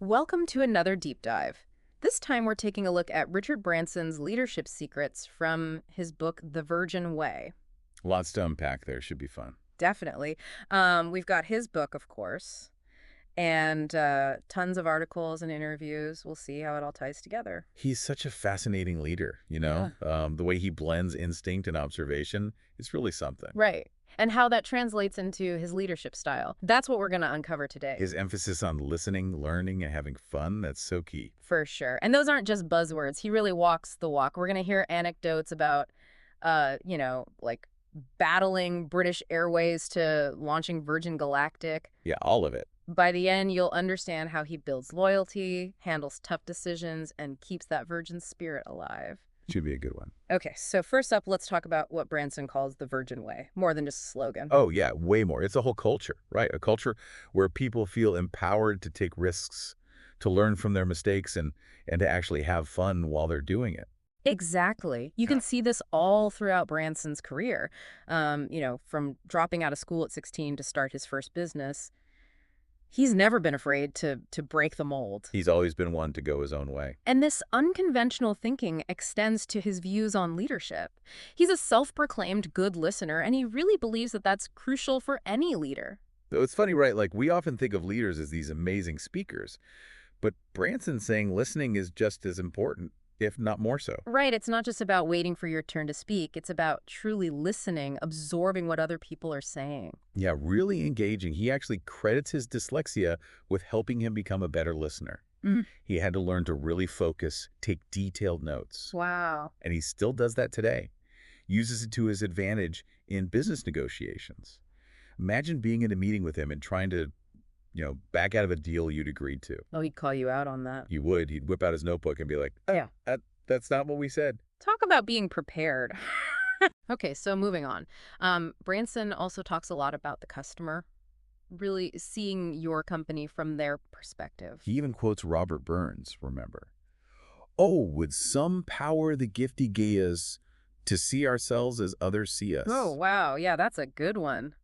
Welcome to another deep dive. This time we're taking a look at Richard Branson's leadership secrets from his book, The Virgin Way. Lots to unpack there. Should be fun. Definitely. We've got his book, of course, and tons of articles and interviews. We'll see how it all ties together. He's such a fascinating leader, Yeah. The way he blends instinct and observation is really something. Right. And how that translates into his leadership style. That's what we're going to uncover today. His emphasis on listening, learning, and having fun, that's so key. For sure. And those aren't just buzzwords. He really walks the walk. We're going to hear anecdotes about, like battling British Airways to launching Virgin Galactic. Yeah, all of it. By the end, you'll understand how he builds loyalty, handles tough decisions, and keeps that Virgin spirit alive. Should be a good one. Okay, so first up, let's talk about what Branson calls the Virgin Way, more than just a slogan. Oh, yeah, way more. It's a whole culture, right? A culture where people feel empowered to take risks, to learn from their mistakes, and to actually have fun while they're doing it. Exactly. You can see this all throughout Branson's career. From dropping out of school at 16 to start his first business, he's never been afraid to break the mold. He's always been one to go his own way. And this unconventional thinking extends to his views on leadership. He's a self-proclaimed good listener, and he really believes that that's crucial for any leader. So it's funny, right? Like, we often think of leaders as these amazing speakers, but Branson's saying listening is just as important, if not more so. Right, it's not just about waiting for your turn to speak. It's about truly listening, absorbing what other people are saying. Yeah, really engaging. He actually credits his dyslexia with helping him become a better listener. Mm. He had to learn to really focus, take detailed notes. Wow. And he still does that today. Uses it to his advantage in business negotiations. Imagine being in a meeting with him and trying to, back out of a deal you'd agreed to. Oh, he'd call you out on that. He would. He'd whip out his notebook and be like, Yeah. That's not what we said. Talk about being prepared. Okay, so moving on. Branson also talks a lot about the customer, really seeing your company from their perspective. He even quotes Robert Burns, remember. Oh, would some power the gift he gave us to see ourselves as others see us. Oh, wow. Yeah, that's a good one.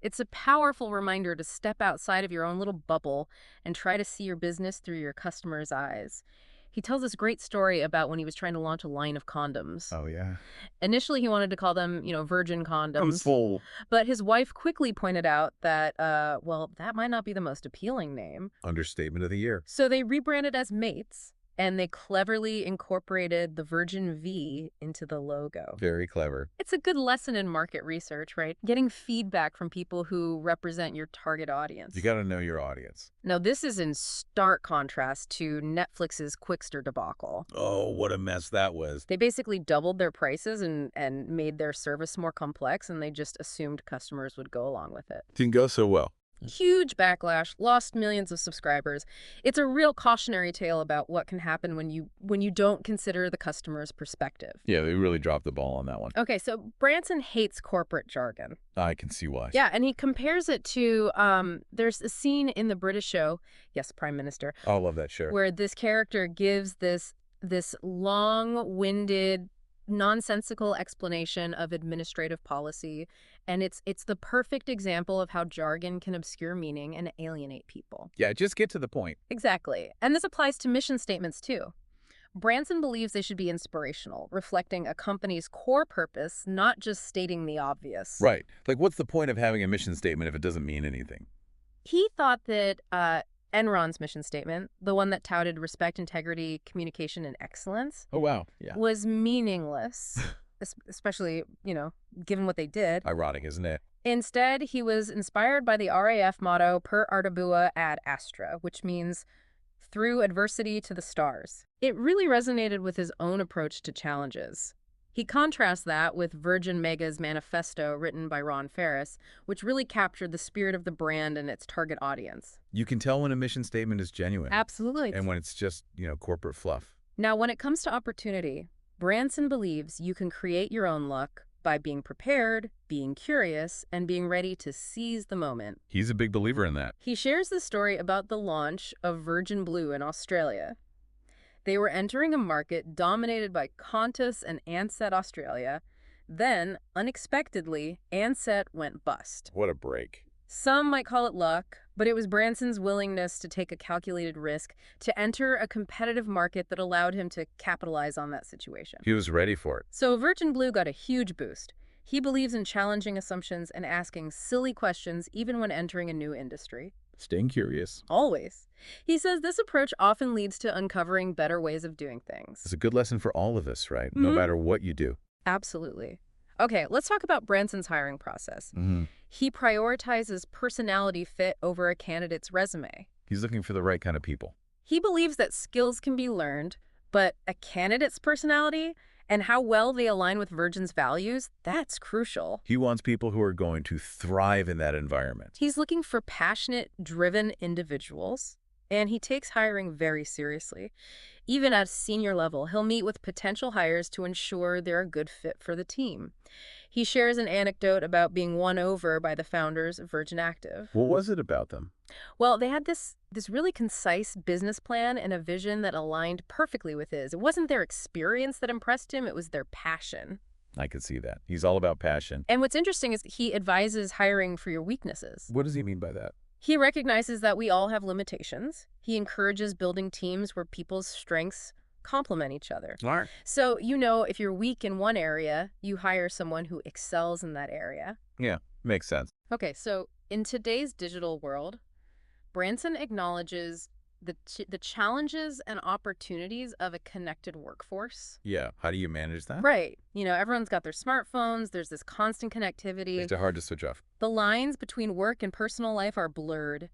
It's a powerful reminder to step outside of your own little bubble and try to see your business through your customer's eyes. He tells this great story about when he was trying to launch a line of condoms. Oh, yeah. Initially, he wanted to call them, virgin I'm condoms. full. But his wife quickly pointed out that, that might not be the most appealing name. Understatement of the year. So they rebranded as Mates, and they cleverly incorporated the Virgin V into the logo. Very clever. It's a good lesson in market research, right? Getting feedback from people who represent your target audience. You got to know your audience. Now, this is in stark contrast to Netflix's Quickster debacle. Oh, what a mess that was. They basically doubled their prices and made their service more complex, and they just assumed customers would go along with it. Didn't go so well. Huge backlash, lost millions of subscribers. It's a real cautionary tale about what can happen when you don't consider the customer's perspective. Yeah, they really dropped the ball on that one. Okay, so Branson hates corporate jargon. I can see why. Yeah, and he compares it to, there's a scene in the British show, yes, Prime Minister, I love that show. where this character gives this long-winded, nonsensical explanation of administrative policy, and it's the perfect example of how jargon can obscure meaning and alienate people. Yeah, just get to the point. Exactly. And this applies to mission statements too. Branson believes they should be inspirational, reflecting a company's core purpose, not just stating the obvious. Right. Like, what's the point of having a mission statement if it doesn't mean anything? He thought that Enron's mission statement, the one that touted respect, integrity, communication, and excellence, Oh, wow. Yeah. was meaningless, especially, given what they did. Ironic, isn't it? Instead, he was inspired by the RAF motto, per ardebua ad astra, which means through adversity to the stars. It really resonated with his own approach to challenges. He contrasts that with Virgin Mega's manifesto written by Ron Ferris, which really captured the spirit of the brand and its target audience. You can tell when a mission statement is genuine. Absolutely. And when it's just, corporate fluff. Now, when it comes to opportunity, Branson believes you can create your own luck by being prepared, being curious, and being ready to seize the moment. He's a big believer in that. He shares the story about the launch of Virgin Blue in Australia. They were entering a market dominated by Qantas and Ansett Australia. Then, unexpectedly, Ansett went bust. What a break. Some might call it luck, But it was Branson's willingness to take a calculated risk to enter a competitive market that allowed him to capitalize on that situation. He was ready for it. So Virgin Blue got a huge boost. He believes in challenging assumptions and asking silly questions even when entering a new industry. Staying curious. Always. He says this approach often leads to uncovering better ways of doing things. It's a good lesson for all of us, right? No matter what you do. Absolutely. Okay, let's talk about Branson's hiring process. Hmm. He prioritizes personality fit over a candidate's resume. He's looking for the right kind of people. He believes that skills can be learned, but a candidate's personality and how well they align with Virgin's values, that's crucial. He wants people who are going to thrive in that environment. He's looking for passionate, driven individuals, and he takes hiring very seriously. Even at a senior level, he'll meet with potential hires to ensure they're a good fit for the team. He shares an anecdote about being won over by the founders of Virgin Active. What was it about them? Well, they had this really concise business plan and a vision that aligned perfectly with his. It wasn't their experience that impressed him, it was their passion. I could see that. He's all about passion. And what's interesting is he advises hiring for your weaknesses. What does he mean by that? He recognizes that we all have limitations. He encourages building teams where people's strengths complement each other. Smart. So, if you're weak in one area, you hire someone who excels in that area. Yeah, makes sense. Okay, so in today's digital world, Branson acknowledges the challenges and opportunities of a connected workforce. Yeah, how do you manage that? Right. Everyone's got their smartphones. There's this constant connectivity. Makes it hard to switch off. The lines between work and personal life are blurred.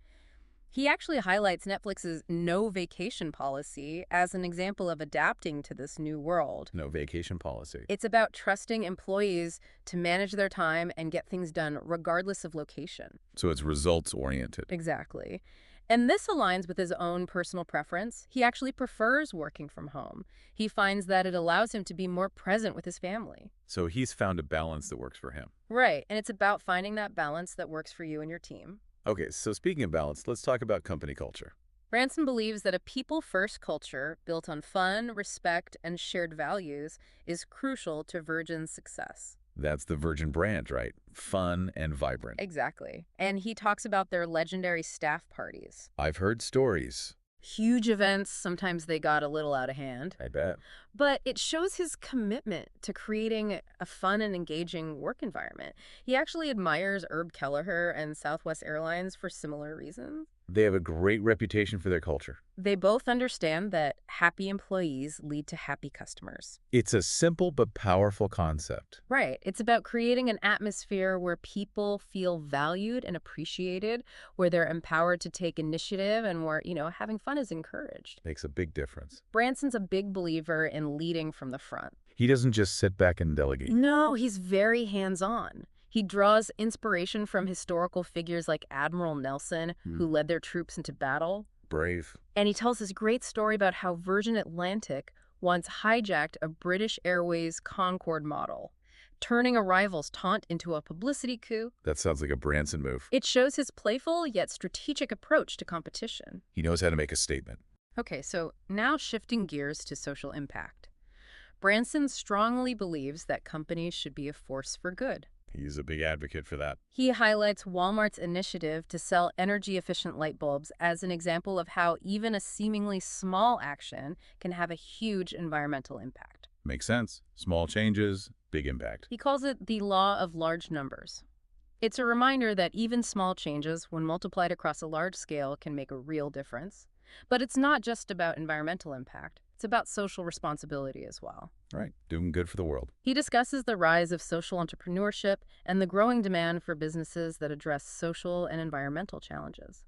He actually highlights Netflix's no vacation policy as an example of adapting to this new world. No vacation policy. It's about trusting employees to manage their time and get things done regardless of location. So it's results-oriented. Exactly. And this aligns with his own personal preference. He actually prefers working from home. He finds that it allows him to be more present with his family. So he's found a balance that works for him. Right. And it's about finding that balance that works for you and your team. Okay, so speaking of balance, let's talk about company culture. Branson believes that a people-first culture built on fun, respect, and shared values is crucial to Virgin's success. That's the Virgin brand, right? Fun and vibrant. Exactly. And he talks about their legendary staff parties. I've heard stories. Huge events, sometimes they got a little out of hand. I bet. But it shows his commitment to creating a fun and engaging work environment. He actually admires Herb Kelleher and Southwest Airlines for similar reasons. They have a great reputation for their culture. They both understand that happy employees lead to happy customers. It's a simple but powerful concept. Right. It's about creating an atmosphere where people feel valued and appreciated, where they're empowered to take initiative, and where, having fun is encouraged. Makes a big difference. Branson's a big believer in leading from the front. He doesn't just sit back and delegate. No, he's very hands-on. He draws inspiration from historical figures like Admiral Nelson, who led their troops into battle. Brave. And he tells this great story about how Virgin Atlantic once hijacked a British Airways Concorde model, turning a rival's taunt into a publicity coup. That sounds like a Branson move. It shows his playful yet strategic approach to competition. He knows how to make a statement. Okay, so now shifting gears to social impact. Branson strongly believes that companies should be a force for good. He's a big advocate for that. He highlights Walmart's initiative to sell energy-efficient light bulbs as an example of how even a seemingly small action can have a huge environmental impact. Makes sense. Small changes, big impact. He calls it the law of large numbers. It's a reminder that even small changes, when multiplied across a large scale, can make a real difference. But it's not just about environmental impact. It's about social responsibility as well. Right. Doing good for the world. He discusses the rise of social entrepreneurship and the growing demand for businesses that address social and environmental challenges.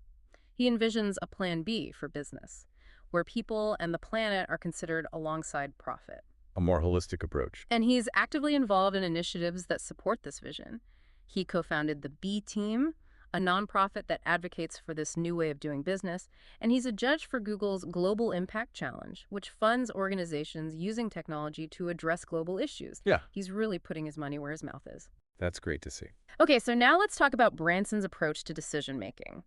He envisions a plan B for business, where people and the planet are considered alongside profit. A more holistic approach. And he's actively involved in initiatives that support this vision. He co-founded the B Team, a nonprofit that advocates for this new way of doing business, and he's a judge for Google's Global Impact Challenge, which funds organizations using technology to address global issues. Yeah. He's really putting his money where his mouth is. That's great to see. Okay, so now let's talk about Branson's approach to decision-making.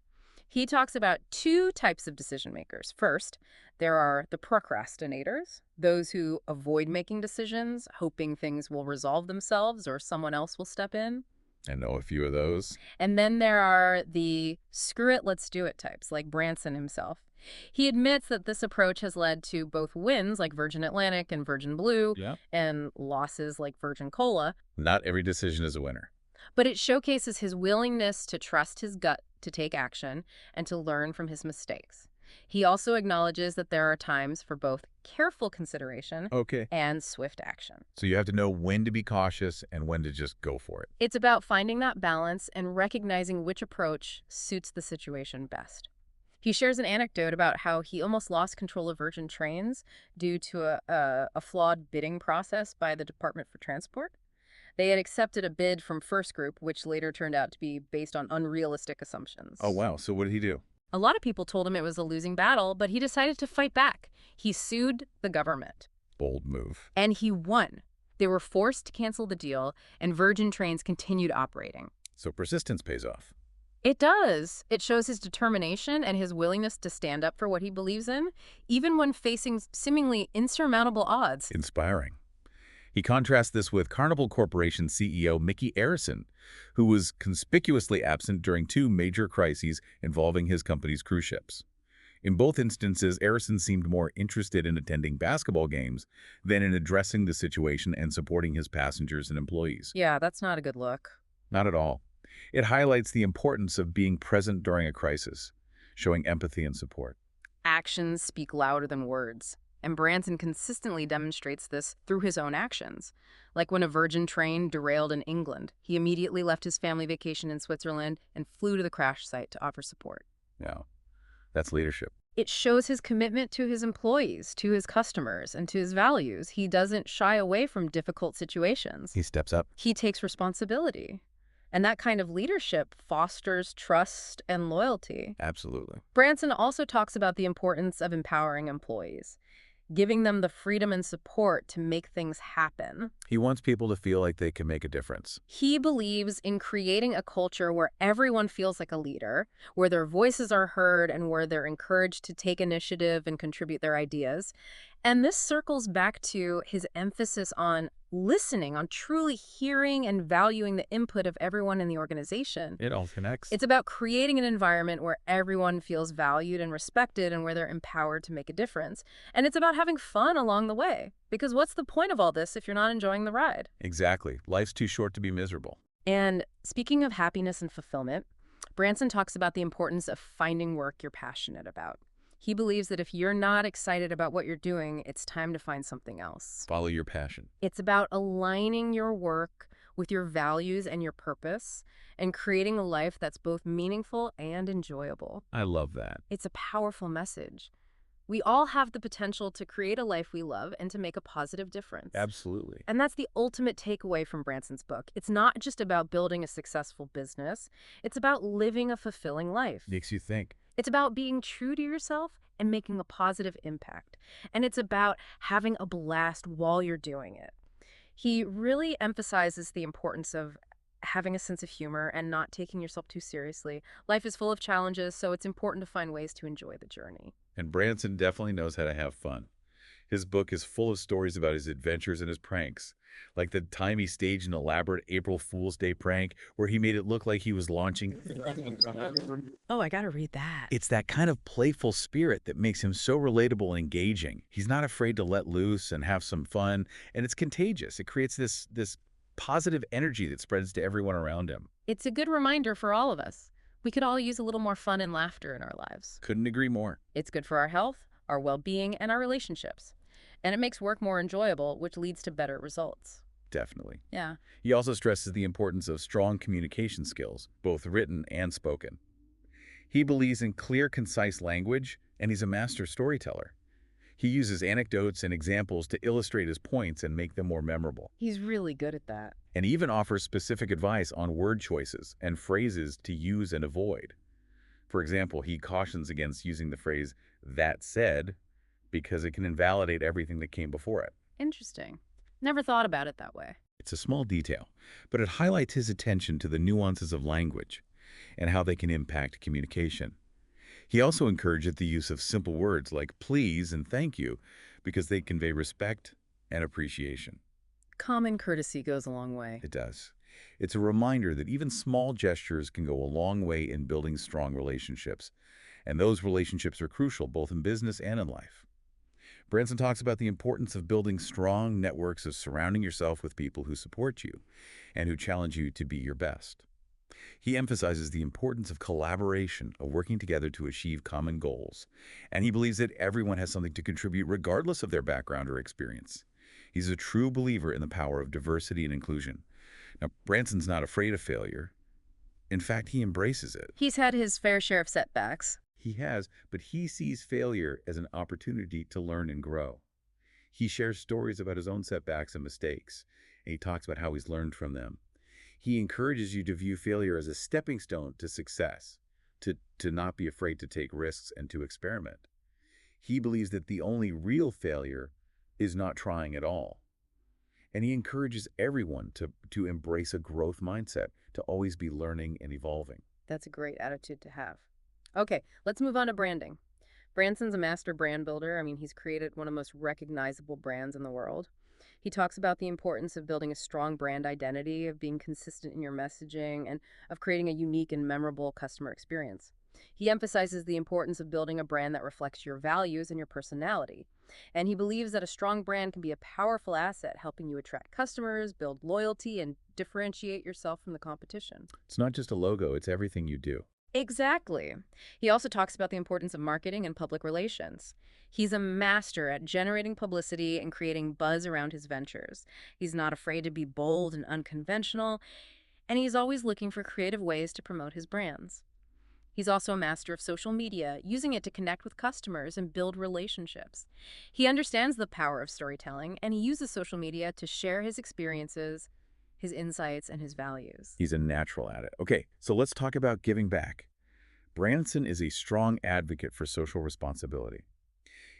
He talks about two types of decision makers. First, there are the procrastinators, those who avoid making decisions, hoping things will resolve themselves or someone else will step in. I know a few of those. And then there are the screw it, let's do it types, like Branson himself. He admits that this approach has led to both wins, like Virgin Atlantic and Virgin Blue, Yeah. and losses, like Virgin Cola, Not every decision is a winner. but it showcases his willingness to trust his gut to take action and to learn from his mistakes. He also acknowledges that there are times for both careful consideration Okay. and swift action. So you have to know when to be cautious and when to just go for it. It's about finding that balance and recognizing which approach suits the situation best. He shares an anecdote about how he almost lost control of Virgin Trains due to a flawed bidding process by the Department for Transport. They had accepted a bid from First Group, which later turned out to be based on unrealistic assumptions. Oh, wow. So what did he do? A lot of people told him it was a losing battle, but he decided to fight back. He sued the government. Bold move. And he won. They were forced to cancel the deal, and Virgin Trains continued operating. So persistence pays off. It does. It shows his determination and his willingness to stand up for what he believes in, even when facing seemingly insurmountable odds. Inspiring. He contrasts this with Carnival Corporation CEO Mickey Arison, who was conspicuously absent during two major crises involving his company's cruise ships. In both instances, Arison seemed more interested in attending basketball games than in addressing the situation and supporting his passengers and employees. Yeah, that's not a good look. Not at all. It highlights the importance of being present during a crisis, showing empathy and support. Actions speak louder than words, and Branson consistently demonstrates this through his own actions. Like when a Virgin train derailed in England, he immediately left his family vacation in Switzerland and flew to the crash site to offer support. Yeah, that's leadership. It shows his commitment to his employees, to his customers, and to his values. He doesn't shy away from difficult situations. He steps up. He takes responsibility. And that kind of leadership fosters trust and loyalty. Absolutely. Branson also talks about the importance of empowering employees, giving them the freedom and support to make things happen. He wants people to feel like they can make a difference. He believes in creating a culture where everyone feels like a leader, where their voices are heard, and where they're encouraged to take initiative and contribute their ideas. And this circles back to his emphasis on listening, on truly hearing and valuing the input of everyone in the organization. It all connects. It's about creating an environment where everyone feels valued and respected and where they're empowered to make a difference. And it's about having fun along the way. Because what's the point of all this if you're not enjoying the ride? Exactly. Life's too short to be miserable. And speaking of happiness and fulfillment, Branson talks about the importance of finding work you're passionate about. He believes that if you're not excited about what you're doing, it's time to find something else. Follow your passion. It's about aligning your work with your values and your purpose and creating a life that's both meaningful and enjoyable. I love that. It's a powerful message. We all have the potential to create a life we love and to make a positive difference. Absolutely. And that's the ultimate takeaway from Branson's book. It's not just about building a successful business. It's about living a fulfilling life. Makes you think. It's about being true to yourself and making a positive impact. And it's about having a blast while you're doing it. He really emphasizes the importance of having a sense of humor and not taking yourself too seriously. Life is full of challenges, so it's important to find ways to enjoy the journey. And Branson definitely knows how to have fun. His book is full of stories about his adventures and his pranks, like the time he staged an elaborate April Fool's Day prank where he made it look like he was launching. Oh, I gotta read that. It's that kind of playful spirit that makes him so relatable and engaging. He's not afraid to let loose and have some fun, and it's contagious. It creates this positive energy that spreads to everyone around him. It's a good reminder for all of us. We could all use a little more fun and laughter in our lives. Couldn't agree more. It's good for our health, our well-being, and our relationships. And it makes work more enjoyable, which leads to better results. Definitely. Yeah. He also stresses the importance of strong communication skills, both written and spoken. He believes in clear, concise language, and he's a master storyteller. He uses anecdotes and examples to illustrate his points and make them more memorable. He's really good at that. And even offers specific advice on word choices and phrases to use and avoid. For example, he cautions against using the phrase, "that said," because it can invalidate everything that came before it. Interesting. Never thought about it that way. It's a small detail, but it highlights his attention to the nuances of language and how they can impact communication. He also encourages the use of simple words like please and thank you because they convey respect and appreciation. Common courtesy goes a long way. It does. It's a reminder that even small gestures can go a long way in building strong relationships, and those relationships are crucial both in business and in life. Branson talks about the importance of building strong networks of surrounding yourself with people who support you and who challenge you to be your best. He emphasizes the importance of collaboration, of working together to achieve common goals, and he believes that everyone has something to contribute regardless of their background or experience. He's a true believer in the power of diversity and inclusion. Now, Branson's not afraid of failure. In fact, he embraces it. He's had his fair share of setbacks. He has, but he sees failure as an opportunity to learn and grow. He shares stories about his own setbacks and mistakes, and he talks about how he's learned from them. He encourages you to view failure as a stepping stone to success, to not be afraid to take risks and to experiment. He believes that the only real failure is not trying at all. And he encourages everyone to embrace a growth mindset, to always be learning and evolving. That's a great attitude to have. Okay, let's move on to branding. Branson's a master brand builder. I mean, he's created one of the most recognizable brands in the world. He talks about the importance of building a strong brand identity, of being consistent in your messaging, and of creating a unique and memorable customer experience. He emphasizes the importance of building a brand that reflects your values and your personality. And he believes that a strong brand can be a powerful asset, helping you attract customers, build loyalty, and differentiate yourself from the competition. It's not just a logo, it's everything you do. Exactly. He also talks about the importance of marketing and public relations. He's a master at generating publicity and creating buzz around his ventures. He's not afraid to be bold and unconventional, and he's always looking for creative ways to promote his brands. He's also a master of social media, using it to connect with customers and build relationships. He understands the power of storytelling, and he uses social media to share his experiences, his insights, and his values. He's a natural at it. Okay, so let's talk about giving back. Branson is a strong advocate for social responsibility.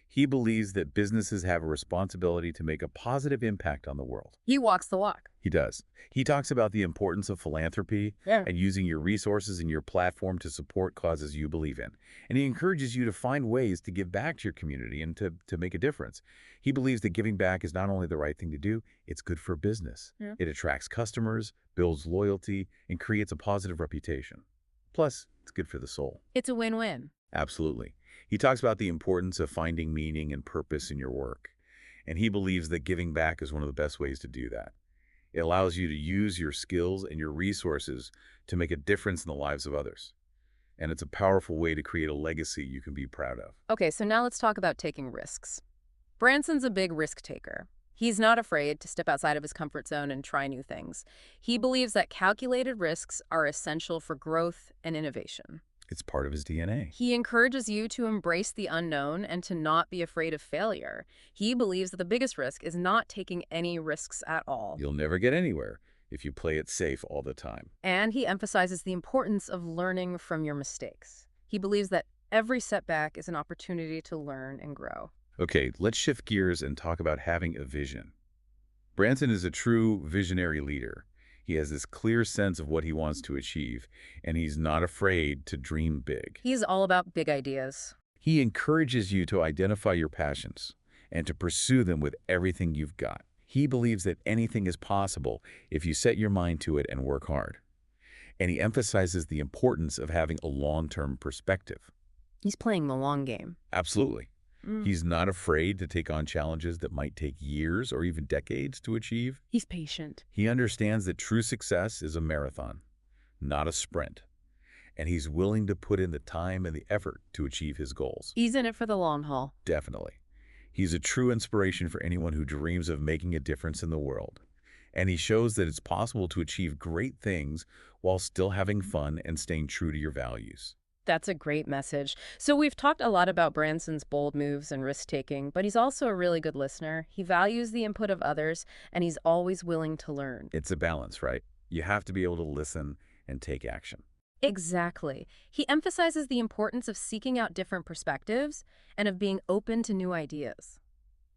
He believes that businesses have a responsibility to make a positive impact on the world. He walks the walk. He does. He talks about the importance of philanthropy and using your resources and your platform to support causes you believe in. And he encourages you to find ways to give back to your community and to make a difference. He believes that giving back is not only the right thing to do, it's good for business. It attracts customers, builds loyalty, and creates a positive reputation. Plus, it's good for the soul. It's a win-win. Absolutely. He talks about the importance of finding meaning and purpose in your work, and he believes that giving back is one of the best ways to do that. It allows you to use your skills and your resources to make a difference in the lives of others. And it's a powerful way to create a legacy you can be proud of. Okay, so now let's talk about taking risks. Branson's a big risk taker. He's not afraid to step outside of his comfort zone and try new things. He believes that calculated risks are essential for growth and innovation. It's part of his DNA. He encourages you to embrace the unknown and to not be afraid of failure. He believes that the biggest risk is not taking any risks at all. You'll never get anywhere if you play it safe all the time. And he emphasizes the importance of learning from your mistakes. He believes that every setback is an opportunity to learn and grow. Okay, let's shift gears and talk about having a vision. Branson is a true visionary leader. He has this clear sense of what he wants to achieve, and he's not afraid to dream big. He's all about big ideas. He encourages you to identify your passions and to pursue them with everything you've got. He believes that anything is possible if you set your mind to it and work hard. And he emphasizes the importance of having a long-term perspective. He's playing the long game. Absolutely. He's not afraid to take on challenges that might take years or even decades to achieve. He's patient. He understands that true success is a marathon, not a sprint. And he's willing to put in the time and the effort to achieve his goals. He's in it for the long haul. Definitely. He's a true inspiration for anyone who dreams of making a difference in the world. And he shows that it's possible to achieve great things while still having fun and staying true to your values. That's a great message. So we've talked a lot about Branson's bold moves and risk-taking, but he's also a really good listener. He values the input of others, and he's always willing to learn. It's a balance, right? You have to be able to listen and take action. Exactly. He emphasizes the importance of seeking out different perspectives and of being open to new ideas.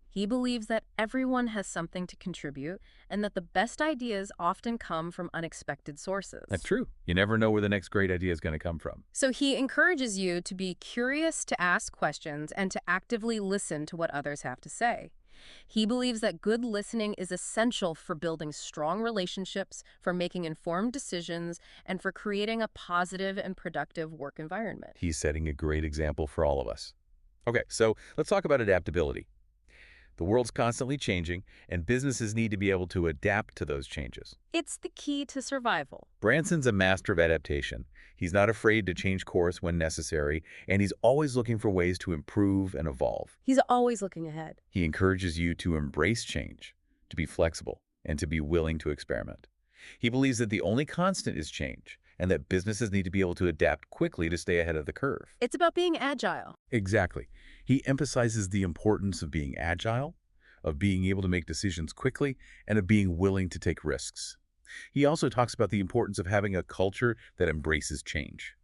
He believes that everyone has something to contribute and that the best ideas often come from unexpected sources. That's true. You never know where the next great idea is going to come from. So he encourages you to be curious, to ask questions, and to actively listen to what others have to say. He believes that good listening is essential for building strong relationships, for making informed decisions, and for creating a positive and productive work environment. He's setting a great example for all of us. Okay, so let's talk about adaptability. The world's constantly changing, and businesses need to be able to adapt to those changes. It's the key to survival. Branson's a master of adaptation. He's not afraid to change course when necessary, and he's always looking for ways to improve and evolve. He's always looking ahead. He encourages you to embrace change, to be flexible, and to be willing to experiment. He believes that the only constant is change, and that businesses need to be able to adapt quickly to stay ahead of the curve. It's about being agile. Exactly. He emphasizes the importance of being agile, of being able to make decisions quickly, and of being willing to take risks. He also talks about the importance of having a culture that embraces change,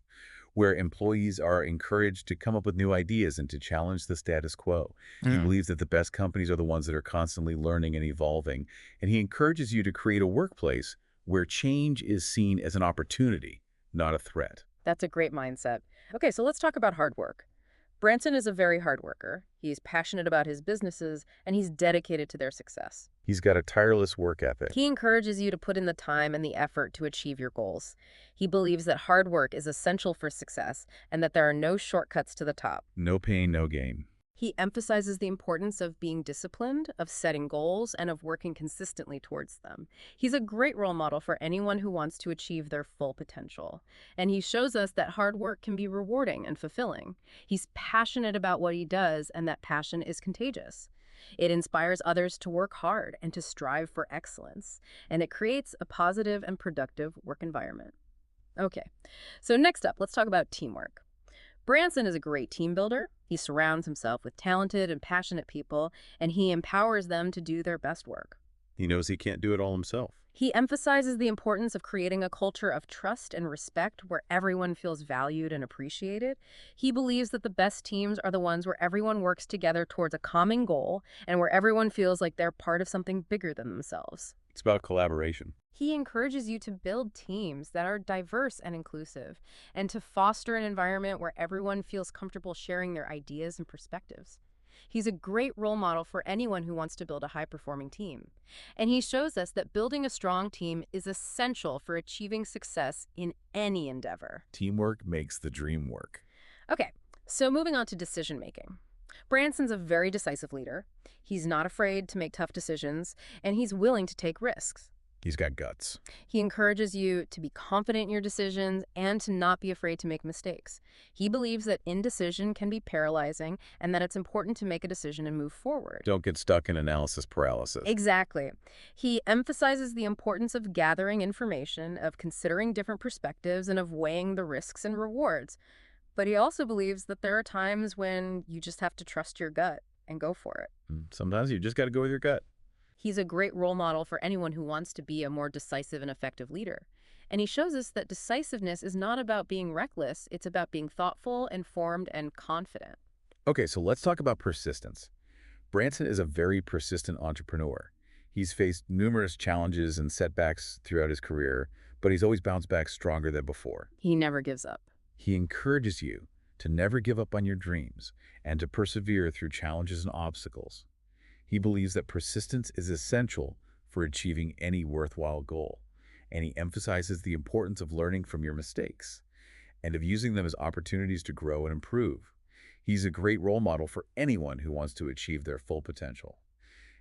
where employees are encouraged to come up with new ideas and to challenge the status quo. He believes that the best companies are the ones that are constantly learning and evolving, and he encourages you to create a workplace where change is seen as an opportunity, not a threat. That's a great mindset. Okay, so let's talk about hard work. Branson is a very hard worker. He's passionate about his businesses, and he's dedicated to their success. He's got a tireless work ethic. He encourages you to put in the time and the effort to achieve your goals. He believes that hard work is essential for success and that there are no shortcuts to the top. No pain, no gain. He emphasizes the importance of being disciplined, of setting goals, and of working consistently towards them. He's a great role model for anyone who wants to achieve their full potential. And he shows us that hard work can be rewarding and fulfilling. He's passionate about what he does, and that passion is contagious. It inspires others to work hard and to strive for excellence, and it creates a positive and productive work environment. Okay, so next up, let's talk about teamwork. Branson is a great team builder. He surrounds himself with talented and passionate people, and he empowers them to do their best work. He knows he can't do it all himself. He emphasizes the importance of creating a culture of trust and respect where everyone feels valued and appreciated. He believes that the best teams are the ones where everyone works together towards a common goal and where everyone feels like they're part of something bigger than themselves. It's about collaboration. He encourages you to build teams that are diverse and inclusive, and to foster an environment where everyone feels comfortable sharing their ideas and perspectives. He's a great role model for anyone who wants to build a high-performing team. And he shows us that building a strong team is essential for achieving success in any endeavor. Teamwork makes the dream work. Okay, so moving on to decision-making. Branson's a very decisive leader. He's not afraid to make tough decisions, and he's willing to take risks. He's got guts. He encourages you to be confident in your decisions and to not be afraid to make mistakes. He believes that indecision can be paralyzing and that it's important to make a decision and move forward. Don't get stuck in analysis paralysis. Exactly. He emphasizes the importance of gathering information, of considering different perspectives, and of weighing the risks and rewards. But he also believes that there are times when you just have to trust your gut and go for it. Sometimes you just got to go with your gut. He's a great role model for anyone who wants to be a more decisive and effective leader. And he shows us that decisiveness is not about being reckless, it's about being thoughtful, informed, and confident. Okay, so let's talk about persistence. Branson is a very persistent entrepreneur. He's faced numerous challenges and setbacks throughout his career, but he's always bounced back stronger than before. He never gives up. He encourages you to never give up on your dreams and to persevere through challenges and obstacles. He believes that persistence is essential for achieving any worthwhile goal, and he emphasizes the importance of learning from your mistakes and of using them as opportunities to grow and improve. He's a great role model for anyone who wants to achieve their full potential.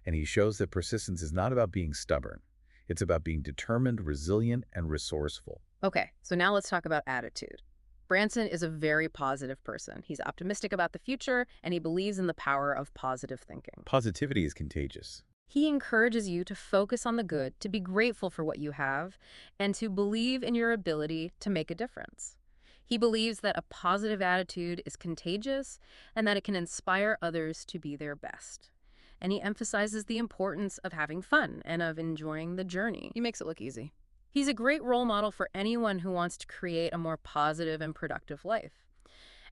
And he shows that persistence is not about being stubborn. It's about being determined, resilient, and resourceful. Okay, so now let's talk about attitude. Branson is a very positive person. He's optimistic about the future, and he believes in the power of positive thinking. Positivity is contagious. He encourages you to focus on the good, to be grateful for what you have, and to believe in your ability to make a difference. He believes that a positive attitude is contagious and that it can inspire others to be their best. And he emphasizes the importance of having fun and of enjoying the journey. He makes it look easy. He's a great role model for anyone who wants to create a more positive and productive life.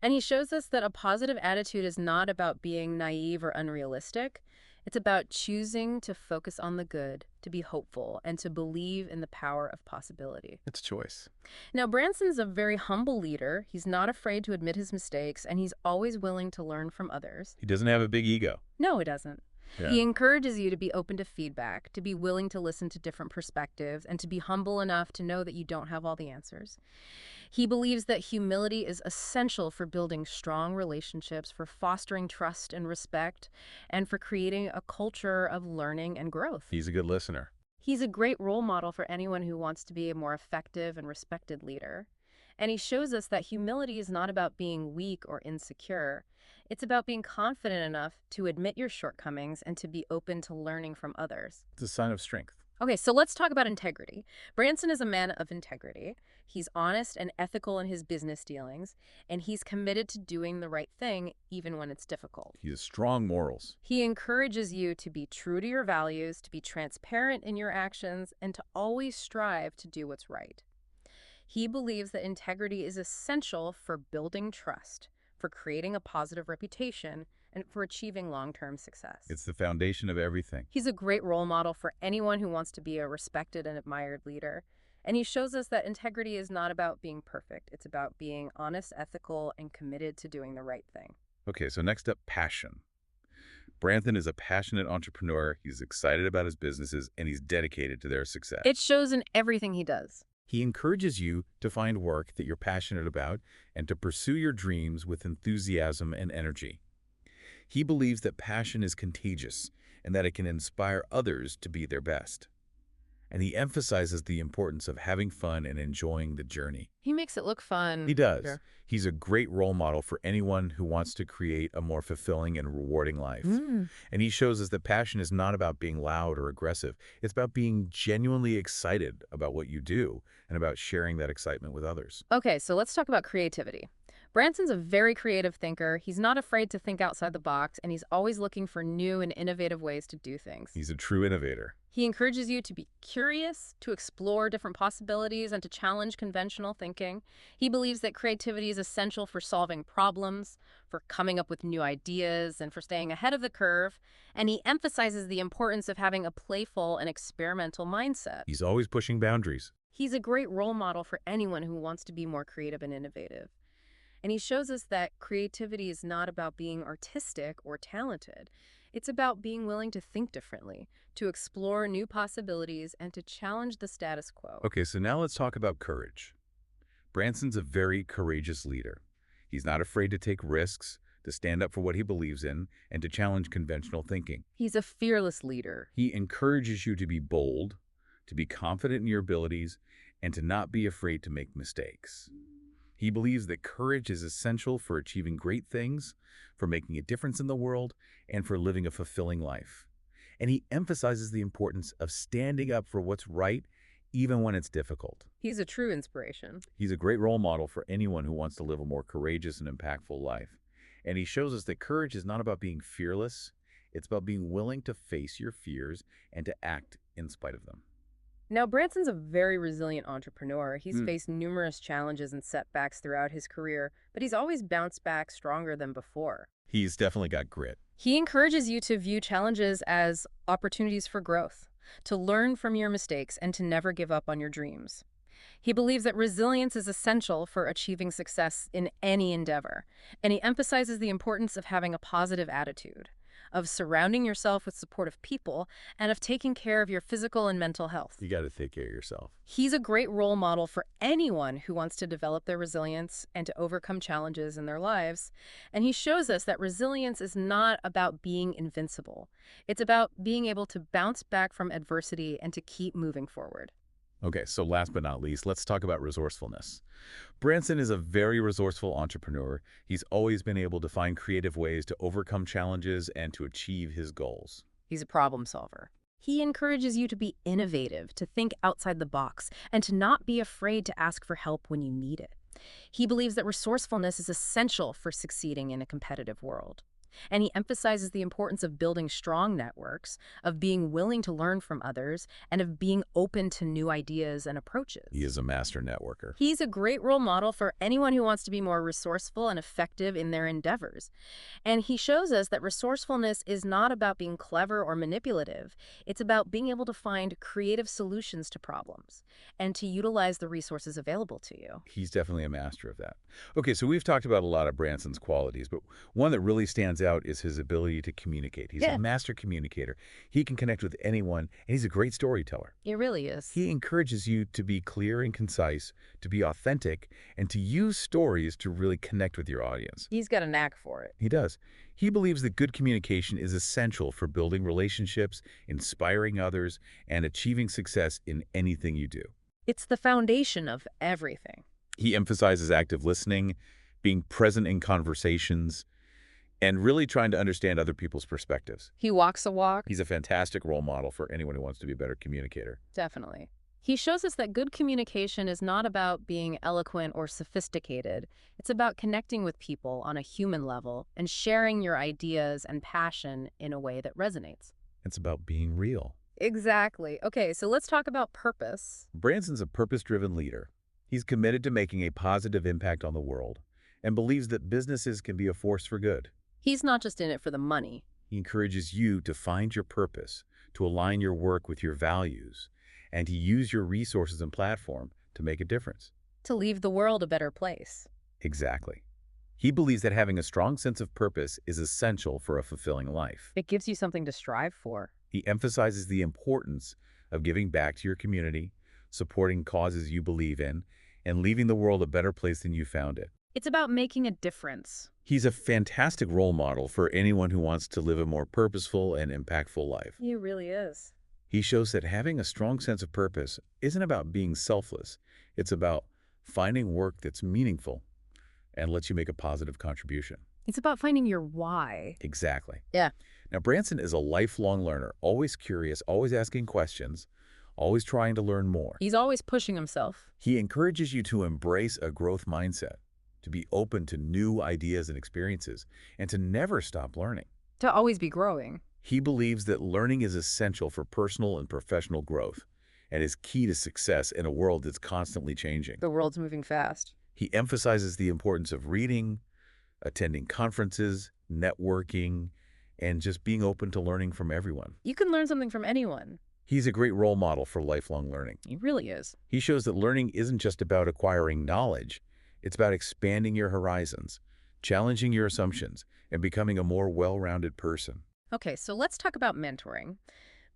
And he shows us that a positive attitude is not about being naive or unrealistic. It's about choosing to focus on the good, to be hopeful, and to believe in the power of possibility. It's choice. Now, Branson's a very humble leader. He's not afraid to admit his mistakes, and he's always willing to learn from others. He doesn't have a big ego. No, he doesn't. Yeah. He encourages you to be open to feedback, to be willing to listen to different perspectives, and to be humble enough to know that you don't have all the answers. He believes that humility is essential for building strong relationships, for fostering trust and respect, and for creating a culture of learning and growth. He's a good listener. He's a great role model for anyone who wants to be a more effective and respected leader. And he shows us that humility is not about being weak or insecure. It's about being confident enough to admit your shortcomings and to be open to learning from others. It's a sign of strength. Okay, so let's talk about integrity. Branson is a man of integrity. He's honest and ethical in his business dealings, and he's committed to doing the right thing even when it's difficult. He has strong morals. He encourages you to be true to your values, to be transparent in your actions, and to always strive to do what's right. He believes that integrity is essential for building trust, for creating a positive reputation, and for achieving long-term success. It's the foundation of everything. He's a great role model for anyone who wants to be a respected and admired leader. And he shows us that integrity is not about being perfect. It's about being honest, ethical, and committed to doing the right thing. Okay, so next up, passion. Branson is a passionate entrepreneur. He's excited about his businesses, and he's dedicated to their success. It shows in everything he does. He encourages you to find work that you're passionate about and to pursue your dreams with enthusiasm and energy. He believes that passion is contagious and that it can inspire others to be their best. And he emphasizes the importance of having fun and enjoying the journey. He makes it look fun. He does. Sure. He's a great role model for anyone who wants to create a more fulfilling and rewarding life. And he shows us that passion is not about being loud or aggressive. It's about being genuinely excited about what you do and about sharing that excitement with others. Okay, so let's talk about creativity. Branson's a very creative thinker. He's not afraid to think outside the box, and he's always looking for new and innovative ways to do things. He's a true innovator. He encourages you to be curious, to explore different possibilities, and to challenge conventional thinking. He believes that creativity is essential for solving problems, for coming up with new ideas, and for staying ahead of the curve. And he emphasizes the importance of having a playful and experimental mindset. He's always pushing boundaries. He's a great role model for anyone who wants to be more creative and innovative. And he shows us that creativity is not about being artistic or talented. It's about being willing to think differently, to explore new possibilities, and to challenge the status quo. Okay, so now let's talk about courage. Branson's a very courageous leader. He's not afraid to take risks, to stand up for what he believes in, and to challenge conventional thinking. He's a fearless leader. He encourages you to be bold, to be confident in your abilities, and to not be afraid to make mistakes. He believes that courage is essential for achieving great things, for making a difference in the world, and for living a fulfilling life. And he emphasizes the importance of standing up for what's right, even when it's difficult. He's a true inspiration. He's a great role model for anyone who wants to live a more courageous and impactful life. And he shows us that courage is not about being fearless. It's about being willing to face your fears and to act in spite of them. Now, Branson's a very resilient entrepreneur. He's faced numerous challenges and setbacks throughout his career, but he's always bounced back stronger than before. He's definitely got grit. He encourages you to view challenges as opportunities for growth, to learn from your mistakes, and to never give up on your dreams. He believes that resilience is essential for achieving success in any endeavor, and he emphasizes the importance of having a positive attitude, of surrounding yourself with supportive people, and of taking care of your physical and mental health. You got to take care of yourself. He's a great role model for anyone who wants to develop their resilience and to overcome challenges in their lives. And he shows us that resilience is not about being invincible. It's about being able to bounce back from adversity and to keep moving forward. Okay, so last but not least, let's talk about resourcefulness. Branson is a very resourceful entrepreneur. He's always been able to find creative ways to overcome challenges and to achieve his goals. He's a problem solver. He encourages you to be innovative, to think outside the box, and to not be afraid to ask for help when you need it. He believes that resourcefulness is essential for succeeding in a competitive world. And he emphasizes the importance of building strong networks, of being willing to learn from others, and of being open to new ideas and approaches. He is a master networker. He's a great role model for anyone who wants to be more resourceful and effective in their endeavors. And he shows us that resourcefulness is not about being clever or manipulative. It's about being able to find creative solutions to problems and to utilize the resources available to you. He's definitely a master of that. Okay, so we've talked about a lot of Branson's qualities, but one that really stands out out is his ability to communicate. He's a Yeah, master communicator. He can connect with anyone, and he's a great storyteller. it really is. He encourages you to be clear and concise, to be authentic, and to use stories to really connect with your audience. He's got a knack for it. He does. He believes that good communication is essential for building relationships, inspiring others, and achieving success in anything you do. It's the foundation of everything. He emphasizes active listening, being present in conversations, and really trying to understand other people's perspectives. He walks a walk. He's a fantastic role model for anyone who wants to be a better communicator. Definitely. He shows us that good communication is not about being eloquent or sophisticated. It's about connecting with people on a human level and sharing your ideas and passion in a way that resonates. It's about being real. Exactly. Okay, so let's talk about purpose. Branson's a purpose-driven leader. He's committed to making a positive impact on the world and believes that businesses can be a force for good. He's not just in it for the money. He encourages you to find your purpose, to align your work with your values, and to use your resources and platform to make a difference. To leave the world a better place. Exactly. He believes that having a strong sense of purpose is essential for a fulfilling life. It gives you something to strive for. He emphasizes the importance of giving back to your community, supporting causes you believe in, and leaving the world a better place than you found it. It's about making a difference. He's a fantastic role model for anyone who wants to live a more purposeful and impactful life. He really is. He shows that having a strong sense of purpose isn't about being selfless. It's about finding work that's meaningful and lets you make a positive contribution. It's about finding your why. Exactly. Yeah. Now, Branson is a lifelong learner, always curious, always asking questions, always trying to learn more. He's always pushing himself. He encourages you to embrace a growth mindset, to be open to new ideas and experiences, and to never stop learning. To always be growing. He believes that learning is essential for personal and professional growth and is key to success in a world that's constantly changing. The world's moving fast. He emphasizes the importance of reading, attending conferences, networking, and just being open to learning from everyone. You can learn something from anyone. He's a great role model for lifelong learning. He really is. He shows that learning isn't just about acquiring knowledge. It's about expanding your horizons, challenging your assumptions, and becoming a more well-rounded person. Okay, so let's talk about mentoring.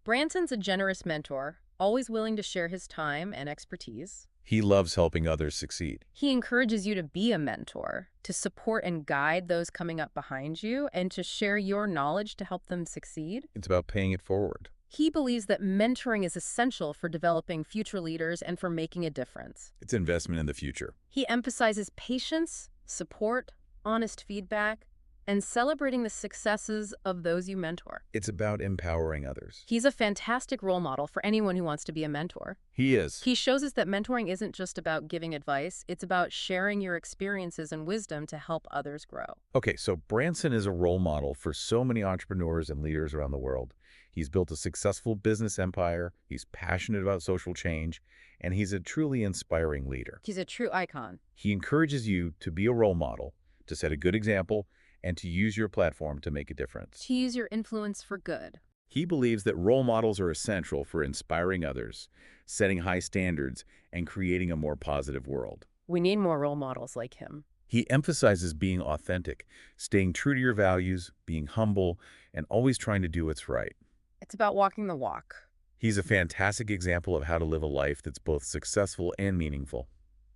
Branson's a generous mentor, always willing to share his time and expertise. He loves helping others succeed. He encourages you to be a mentor, to support and guide those coming up behind you, and to share your knowledge to help them succeed. It's about paying it forward. He believes that mentoring is essential for developing future leaders and for making a difference. It's investment in the future. He emphasizes patience, support, honest feedback, and celebrating the successes of those you mentor. It's about empowering others. He's a fantastic role model for anyone who wants to be a mentor. He is. He shows us that mentoring isn't just about giving advice, it's about sharing your experiences and wisdom to help others grow. Okay, so Branson is a role model for so many entrepreneurs and leaders around the world. He's built a successful business empire, he's passionate about social change, and he's a truly inspiring leader. He's a true icon. He encourages you to be a role model, to set a good example, and to use your platform to make a difference. To use your influence for good. He believes that role models are essential for inspiring others, setting high standards, and creating a more positive world. We need more role models like him. He emphasizes being authentic, staying true to your values, being humble, and always trying to do what's right. It's about walking the walk. He's a fantastic example of how to live a life that's both successful and meaningful.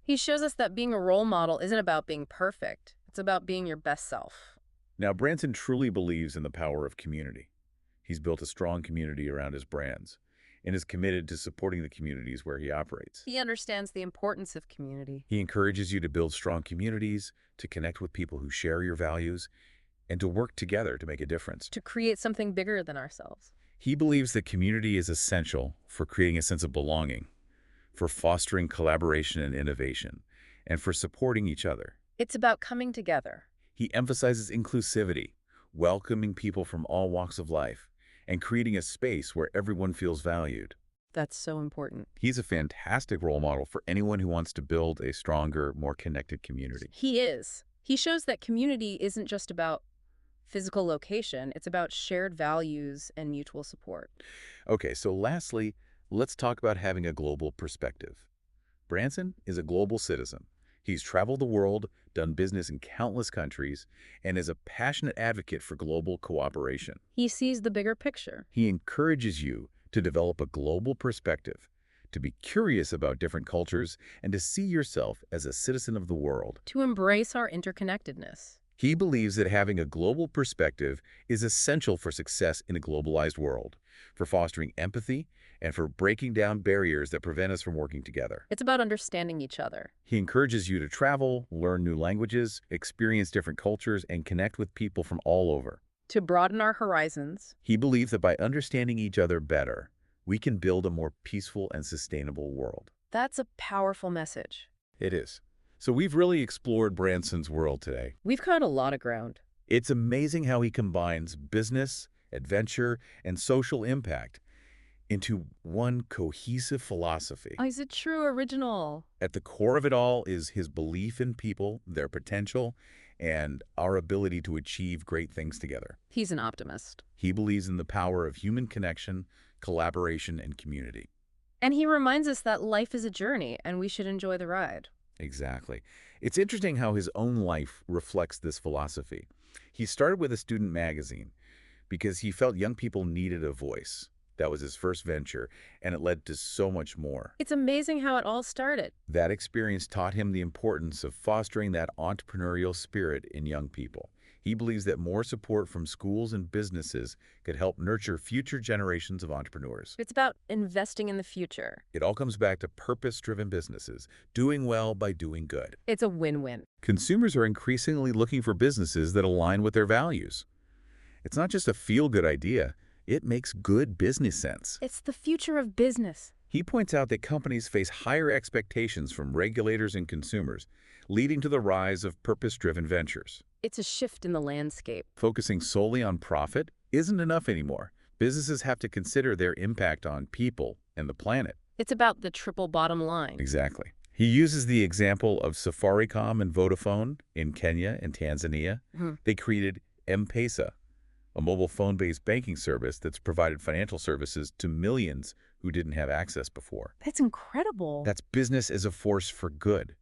He shows us that being a role model isn't about being perfect. It's about being your best self. Now, Branson truly believes in the power of community. He's built a strong community around his brands and is committed to supporting the communities where he operates. He understands the importance of community. He encourages you to build strong communities, to connect with people who share your values, and to work together to make a difference. To create something bigger than ourselves. He believes that community is essential for creating a sense of belonging, for fostering collaboration and innovation, and for supporting each other. It's about coming together. He emphasizes inclusivity, welcoming people from all walks of life, and creating a space where everyone feels valued. That's so important. He's a fantastic role model for anyone who wants to build a stronger, more connected community. He is. He shows that community isn't just about physical location, it's about shared values and mutual support. Okay, so lastly, let's talk about having a global perspective. Branson is a global citizen. He's traveled the world, done business in countless countries, and is a passionate advocate for global cooperation. He sees the bigger picture. He encourages you to develop a global perspective, to be curious about different cultures, and to see yourself as a citizen of the world. To embrace our interconnectedness. He believes that having a global perspective is essential for success in a globalized world, for fostering empathy, and for breaking down barriers that prevent us from working together. It's about understanding each other. He encourages you to travel, learn new languages, experience different cultures, and connect with people from all over. To broaden our horizons. He believes that by understanding each other better, we can build a more peaceful and sustainable world. That's a powerful message. It is. So we've really explored Branson's world today. We've covered a lot of ground. It's amazing how he combines business, adventure, and social impact into one cohesive philosophy. Is it true original? At the core of it all is his belief in people, their potential, and our ability to achieve great things together. He's an optimist. He believes in the power of human connection, collaboration, and community. And he reminds us that life is a journey and we should enjoy the ride. Exactly. It's interesting how his own life reflects this philosophy. He started with a student magazine because he felt young people needed a voice. That was his first venture, and it led to so much more. It's amazing how it all started. That experience taught him the importance of fostering that entrepreneurial spirit in young people. He believes that more support from schools and businesses could help nurture future generations of entrepreneurs. It's about investing in the future. It all comes back to purpose-driven businesses, doing well by doing good. It's a win-win. Consumers are increasingly looking for businesses that align with their values. It's not just a feel-good idea. It makes good business sense. It's the future of business. He points out that companies face higher expectations from regulators and consumers, leading to the rise of purpose-driven ventures. It's a shift in the landscape. Focusing solely on profit isn't enough anymore. Businesses have to consider their impact on people and the planet. It's about the triple bottom line. Exactly. He uses the example of Safaricom and Vodafone in Kenya and Tanzania. They created M-Pesa, a mobile phone-based banking service that's provided financial services to millions who didn't have access before. That's incredible. That's business as a force for good,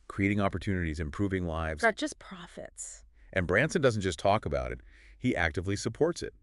creating opportunities, improving lives. Not just profits. And Branson doesn't just talk about it, he actively supports it.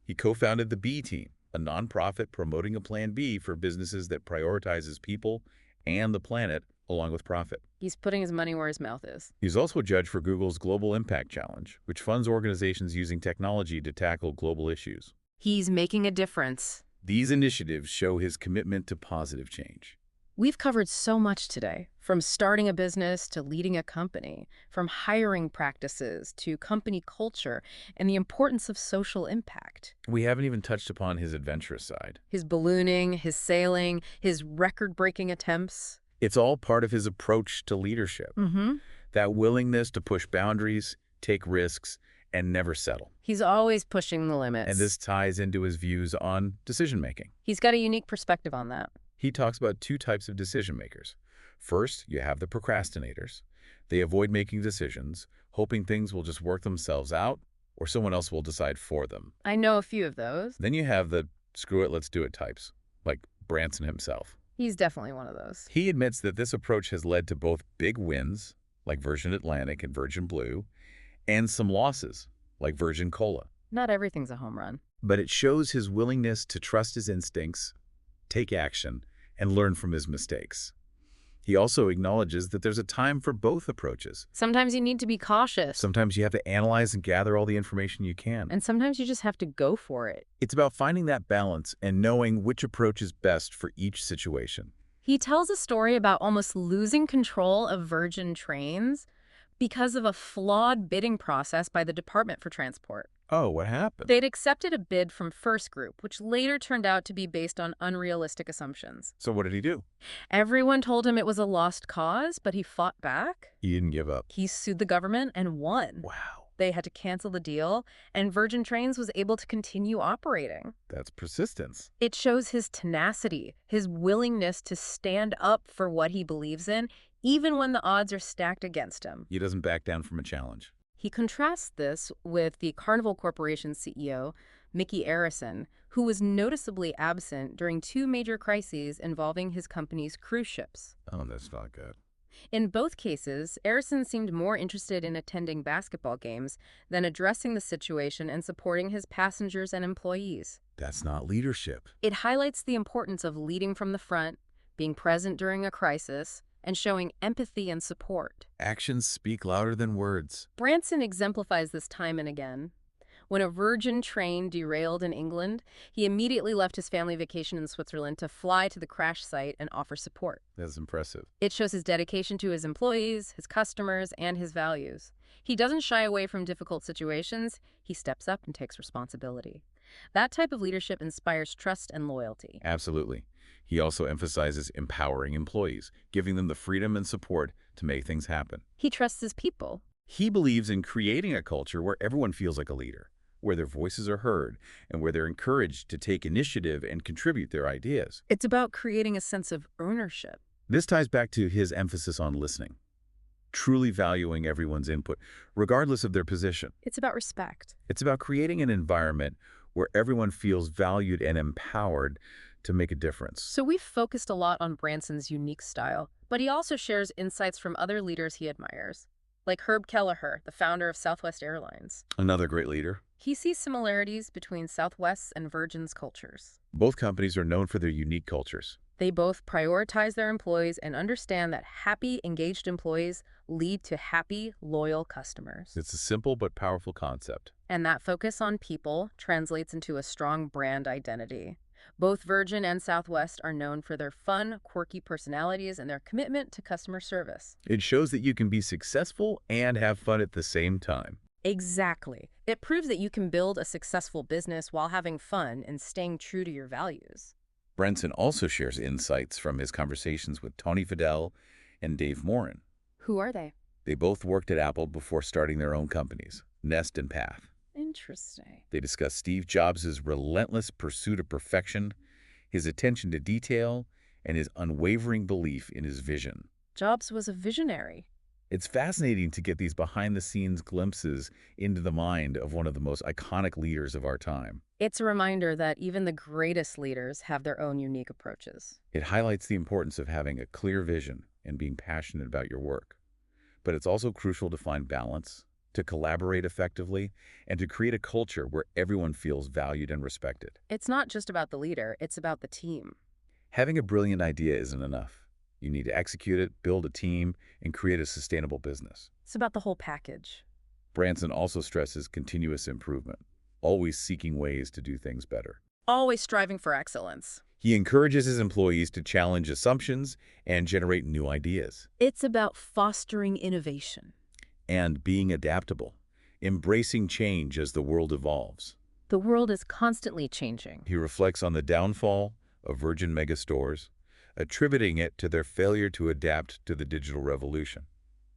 He co-founded the B Team, a nonprofit promoting a Plan B for businesses that prioritizes people and the planet along with profit. He's putting his money where his mouth is. He's also a judge for Google's Global Impact Challenge, which funds organizations using technology to tackle global issues. He's making a difference. These initiatives show his commitment to positive change. We've covered so much today, from starting a business to leading a company, from hiring practices to company culture, and the importance of social impact. We haven't even touched upon his adventurous side. His ballooning, his sailing, his record-breaking attempts. It's all part of his approach to leadership. That willingness to push boundaries, take risks, and never settle. He's always pushing the limits. And this ties into his views on decision-making. He's got a unique perspective on that. He talks about two types of decision-makers. First, you have the procrastinators. They avoid making decisions, hoping things will just work themselves out or someone else will decide for them. I know a few of those. Then you have the screw it, let's do it types, like Branson himself. He's definitely one of those. He admits that this approach has led to both big wins, like Virgin Atlantic and Virgin Blue, and some losses, like Virgin Cola. Not everything's a home run. But it shows his willingness to trust his instincts, take action, and learn from his mistakes. He also acknowledges that there's a time for both approaches. Sometimes you need to be cautious. Sometimes you have to analyze and gather all the information you can. And sometimes you just have to go for it. It's about finding that balance and knowing which approach is best for each situation. He tells a story about almost losing control of Virgin Trains because of a flawed bidding process by the Department for Transport. Oh, what happened? They'd accepted a bid from First Group, which later turned out to be based on unrealistic assumptions. So what did he do? Everyone told him it was a lost cause, but he fought back. He didn't give up. He sued the government and won. Wow. They had to cancel the deal, and Virgin Trains was able to continue operating. That's persistence. It shows his tenacity, his willingness to stand up for what he believes in, even when the odds are stacked against him. He doesn't back down from a challenge. He contrasts this with the Carnival Corporation CEO, Mickey Arison, who was noticeably absent during two major crises involving his company's cruise ships. Oh, that's not good. In both cases, Arison seemed more interested in attending basketball games than addressing the situation and supporting his passengers and employees. That's not leadership. It highlights the importance of leading from the front, being present during a crisis, and showing empathy and support. Actions speak louder than words. Branson exemplifies this time and again. When a Virgin train derailed in England, he immediately left his family vacation in Switzerland to fly to the crash site and offer support. That's impressive. It shows his dedication to his employees, his customers, and his values. He doesn't shy away from difficult situations. He steps up and takes responsibility. That type of leadership inspires trust and loyalty. Absolutely. He also emphasizes empowering employees, giving them the freedom and support to make things happen. He trusts his people. He believes in creating a culture where everyone feels like a leader, where their voices are heard, and where they're encouraged to take initiative and contribute their ideas. It's about creating a sense of ownership. This ties back to his emphasis on listening, truly valuing everyone's input, regardless of their position. It's about respect. It's about creating an environment where everyone feels valued and empowered to make a difference. So we've focused a lot on Branson's unique style, but he also shares insights from other leaders he admires, like Herb Kelleher, the founder of Southwest Airlines. Another great leader. He sees similarities between Southwest's and Virgin's cultures. Both companies are known for their unique cultures. They both prioritize their employees and understand that happy, engaged employees lead to happy, loyal customers. It's a simple but powerful concept. And that focus on people translates into a strong brand identity. Both Virgin and Southwest are known for their fun, quirky personalities and their commitment to customer service. It shows that you can be successful and have fun at the same time. Exactly. It proves that you can build a successful business while having fun and staying true to your values. Branson also shares insights from his conversations with Tony Fadell and Dave Morin. Who are they? They both worked at Apple before starting their own companies, Nest and Path. Interesting. They discuss Steve Jobs' relentless pursuit of perfection, his attention to detail, and his unwavering belief in his vision. Jobs was a visionary. It's fascinating to get these behind-the-scenes glimpses into the mind of one of the most iconic leaders of our time. It's a reminder that even the greatest leaders have their own unique approaches. It highlights the importance of having a clear vision and being passionate about your work. But it's also crucial to find balance, to collaborate effectively, and to create a culture where everyone feels valued and respected. It's not just about the leader, it's about the team. Having a brilliant idea isn't enough. You need to execute it, build a team, and create a sustainable business. It's about the whole package. Branson also stresses continuous improvement, always seeking ways to do things better. Always striving for excellence. He encourages his employees to challenge assumptions and generate new ideas. It's about fostering innovation. And being adaptable, embracing change as the world evolves. The world is constantly changing. He reflects on the downfall of Virgin megastores, attributing it to their failure to adapt to the digital revolution.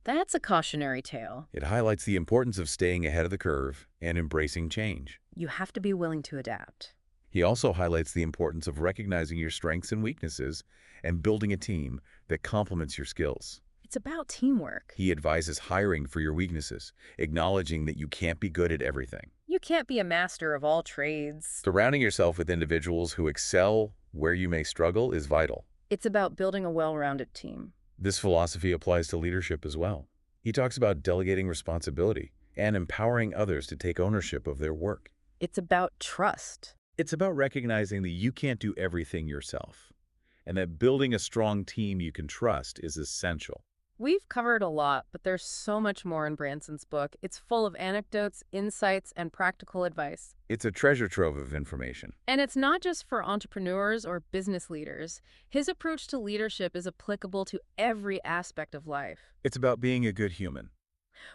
That's a cautionary tale. It highlights the importance of staying ahead of the curve and embracing change. You have to be willing to adapt. He also highlights the importance of recognizing your strengths and weaknesses and building a team that complements your skills. It's about teamwork. He advises hiring for your weaknesses, acknowledging that you can't be good at everything. You can't be a master of all trades. Surrounding yourself with individuals who excel where you may struggle is vital. It's about building a well-rounded team. This philosophy applies to leadership as well. He talks about delegating responsibility and empowering others to take ownership of their work. It's about trust. It's about recognizing that you can't do everything yourself, and that building a strong team you can trust is essential. We've covered a lot, but there's so much more in Branson's book. It's full of anecdotes, insights, and practical advice. It's a treasure trove of information. And it's not just for entrepreneurs or business leaders. His approach to leadership is applicable to every aspect of life. It's about being a good human.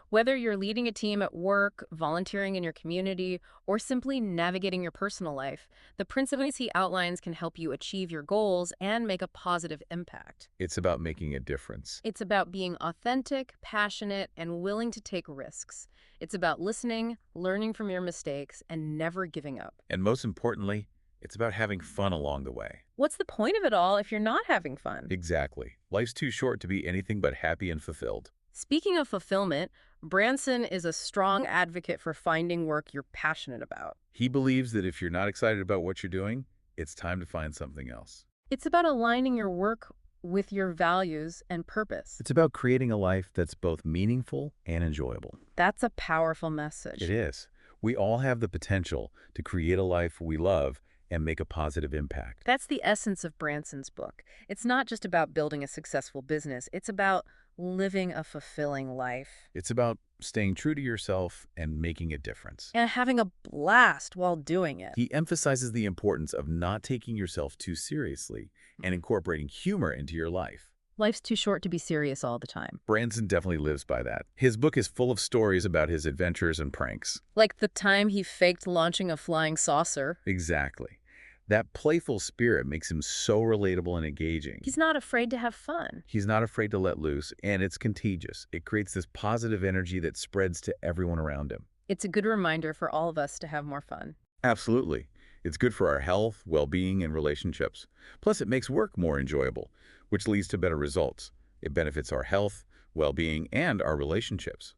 Whether you're leading a team at work, volunteering in your community, or simply navigating your personal life, the principles he outlines can help you achieve your goals and make a positive impact. It's about making a difference. It's about being authentic, passionate, and willing to take risks. It's about listening, learning from your mistakes, and never giving up. And most importantly, it's about having fun along the way. What's the point of it all if you're not having fun? Exactly. Life's too short to be anything but happy and fulfilled. Speaking of fulfillment, Branson is a strong advocate for finding work you're passionate about. He believes that if you're not excited about what you're doing, it's time to find something else. It's about aligning your work with your values and purpose. It's about creating a life that's both meaningful and enjoyable. That's a powerful It message. is. We all have the potential to create a life we love and make a positive impact. That's the essence of Branson's book. It's not just about building a successful business, it's about living a fulfilling life It's about staying true to yourself and making a difference. and having a blast while doing it. He emphasizes the importance of not taking yourself too seriously and incorporating humor into your life. Life's too short to be serious all the time. Branson definitely lives by that. His book is full of stories about his adventures and pranks. Like the time he faked launching a flying saucer. Exactly. That playful spirit makes him so relatable and engaging. He's not afraid to have fun. He's not afraid to let loose, and it's contagious. It creates this positive energy that spreads to everyone around him. It's a good reminder for all of us to have more fun. Absolutely. It's good for our health, well-being, and relationships. Plus, it makes work more enjoyable, which leads to better results. It benefits our health, well-being, and our relationships.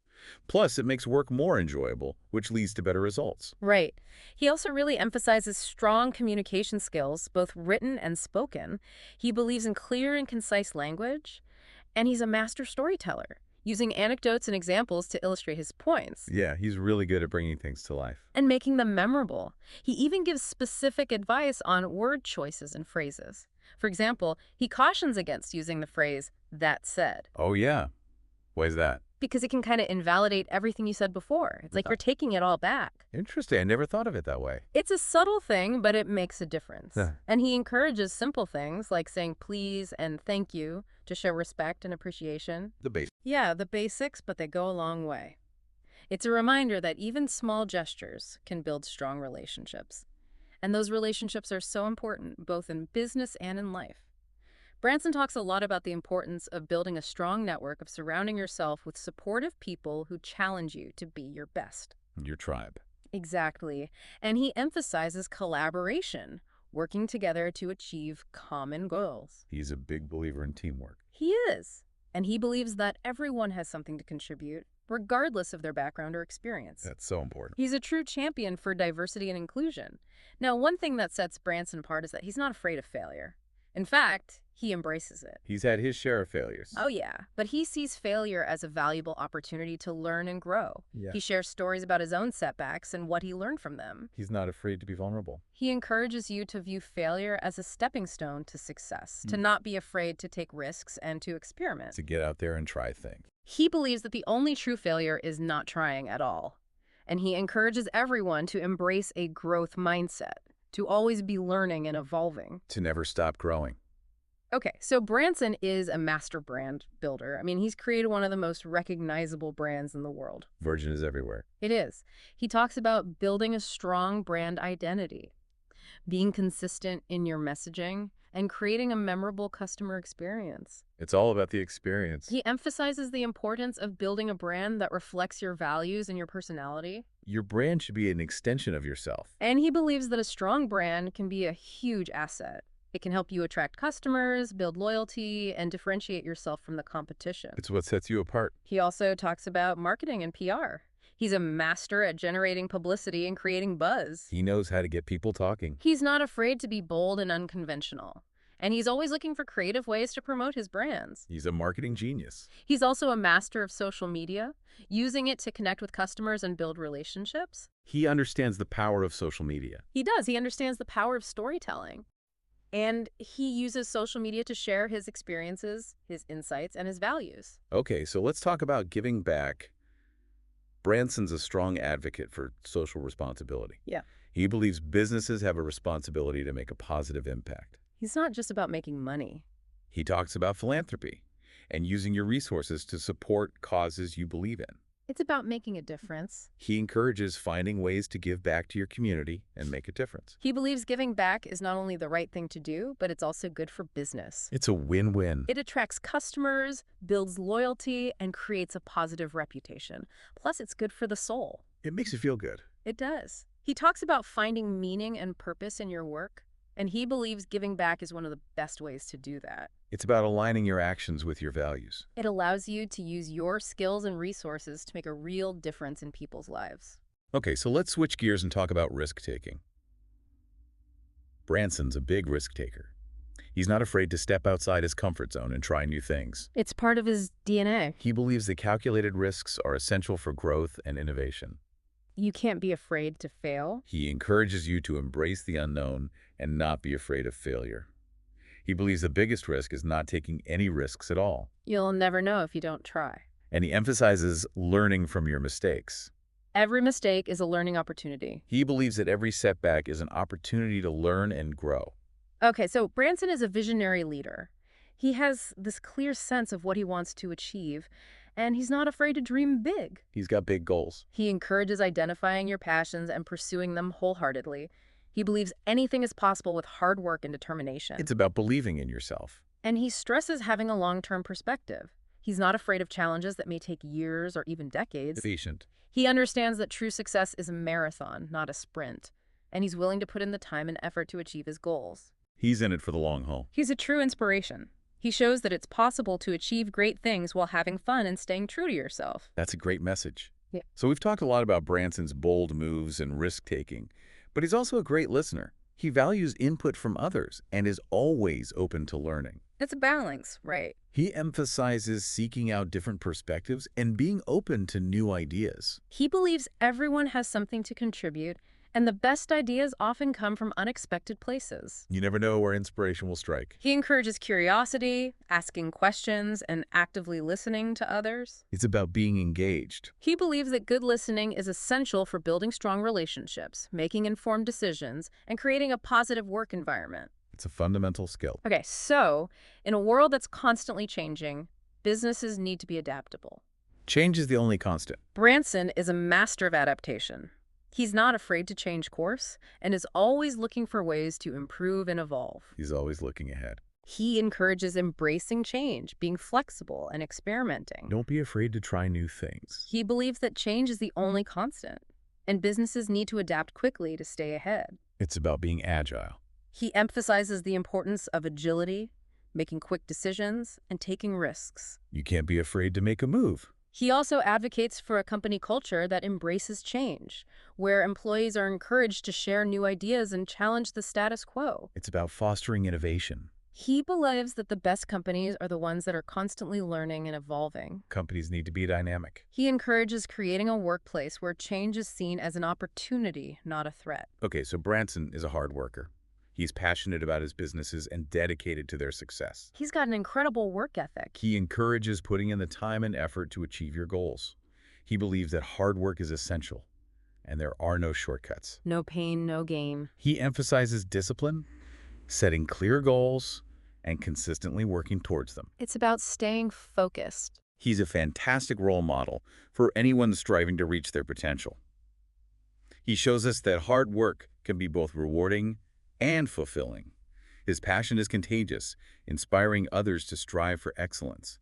Plus, it makes work more enjoyable, which leads to better results. Right. He also really emphasizes strong communication skills, both written and spoken. He believes in clear and concise language, and he's a master storyteller, using anecdotes and examples to illustrate his points Yeah, he's really good at bringing things to life. and making them memorable. He even gives specific advice on word choices and phrases. For example, he cautions against using the phrase, "that said," Oh, yeah. Why is that? because it can kind of invalidate everything you said before. It's like you're taking it all back. Interesting. I never thought of it that way. It's a subtle thing, but it makes a difference. Yeah. And he encourages simple things like saying please and thank you to show respect and appreciation. The base. Yeah, the basics, but they go a long way. It's a reminder that even small gestures can build strong relationships. And those relationships are so important, both in business and in life. Branson talks a lot about the importance of building a strong network of surrounding yourself with supportive people who challenge you to be your best. Your tribe. Exactly. And he emphasizes collaboration, working together to achieve common goals. He's a big believer in teamwork. He is. And he believes that everyone has something to contribute, regardless of their background or experience. That's so important. He's a true champion for diversity and inclusion. Now, one thing that sets Branson apart is that he's not afraid of failure. In fact, he embraces it. He's had his share of failures. Oh, yeah. But he sees failure as a valuable opportunity to learn and grow. Yeah. He shares stories about his own setbacks and what he learned from them. He's not afraid to be vulnerable. He encourages you to view failure as a stepping stone to success, to not be afraid to take risks and to experiment. To get out there and try things. He believes that the only true failure is not trying at all. And he encourages everyone to embrace a growth mindset, to always be learning and evolving. To never stop growing. Okay, so Branson is a master brand builder. I mean, he's created one of the most recognizable brands in the world. Virgin is everywhere. It is. He talks about building a strong brand identity, being consistent in your messaging, and creating a memorable customer experience. It's all about the experience. He emphasizes the importance of building a brand that reflects your values and your personality. Your brand should be an extension of yourself. And he believes that a strong brand can be a huge asset. It can help you attract customers, build loyalty, and differentiate yourself from the competition. It's what sets you apart. He also talks about marketing and PR. He's a master at generating publicity and creating buzz. He knows how to get people talking. He's not afraid to be bold and unconventional. And he's always looking for creative ways to promote his brands. He's a marketing genius. He's also a master of social media, using it to connect with customers and build relationships. He understands the power of social media. He does. He understands the power of storytelling. And he uses social media to share his experiences, his insights, and his values. Okay, so let's talk about giving back. Branson's a strong advocate for social responsibility. Yeah. He believes businesses have a responsibility to make a positive impact. He's not just about making money. He talks about philanthropy and using your resources to support causes you believe in. It's about making a difference. He encourages finding ways to give back to your community and make a difference. He believes giving back is not only the right thing to do, but it's also good for business. It's a win-win. It attracts customers, builds loyalty, and creates a positive reputation. Plus, it's good for the soul. It makes you feel good. It does. He talks about finding meaning and purpose in your work, and he believes giving back is one of the best ways to do that. It's about aligning your actions with your values. It allows you to use your skills and resources to make a real difference in people's lives. Okay, so let's switch gears and talk about risk-taking. Branson's a big risk taker. He's not afraid to step outside his comfort zone and try new things. It's part of his DNA. He believes that calculated risks are essential for growth and innovation. You can't be afraid to fail. He encourages you to embrace the unknown and not be afraid of failure. He believes the biggest risk is not taking any risks at all. You'll never know if you don't try. And he emphasizes learning from your mistakes. Every mistake is a learning opportunity. He believes that every setback is an opportunity to learn and grow. Okay, so Branson is a visionary leader. He has this clear sense of what he wants to achieve, and he's not afraid to dream big. He's got big goals. He encourages identifying your passions and pursuing them wholeheartedly. He believes anything is possible with hard work and determination. It's about believing in yourself. And he stresses having a long-term perspective. He's not afraid of challenges that may take years or even decades. Patient. He understands that true success is a marathon, not a sprint, and he's willing to put in the time and effort to achieve his goals. He's in it for the long haul. He's a true inspiration. He shows that it's possible to achieve great things while having fun and staying true to yourself. That's a great message. Yeah. So we've talked a lot about Branson's bold moves and risk-taking, but he's also a great listener. He values input from others and is always open to learning. It's a balance, right? He emphasizes seeking out different perspectives and being open to new ideas. He believes everyone has something to contribute, and the best ideas often come from unexpected places. You never know where inspiration will strike. He encourages curiosity, asking questions, and actively listening to others. It's about being engaged. He believes that good listening is essential for building strong relationships, making informed decisions, and creating a positive work environment. It's a fundamental skill. Okay, so in a world that's constantly changing, businesses need to be adaptable. Change is the only constant. Branson is a master of adaptation. He's not afraid to change course and is always looking for ways to improve and evolve. He's always looking ahead. He encourages embracing change, being flexible, and experimenting. Don't be afraid to try new things. He believes that change is the only constant, and businesses need to adapt quickly to stay ahead. It's about being agile. He emphasizes the importance of agility, making quick decisions, and taking risks. You can't be afraid to make a move. He also advocates for a company culture that embraces change, where employees are encouraged to share new ideas and challenge the status quo. It's about fostering innovation. He believes that the best companies are the ones that are constantly learning and evolving. Companies need to be dynamic. He encourages creating a workplace where change is seen as an opportunity, not a threat. Okay, so Branson is a hard worker. He's passionate about his businesses and dedicated to their success. He's got an incredible work ethic. He encourages putting in the time and effort to achieve your goals. He believes that hard work is essential, and there are no shortcuts. No pain, no gain. He emphasizes discipline, setting clear goals, and consistently working towards them. It's about staying focused. He's a fantastic role model for anyone striving to reach their potential. He shows us that hard work can be both rewarding and fulfilling. His passion is contagious, inspiring others to strive for excellence.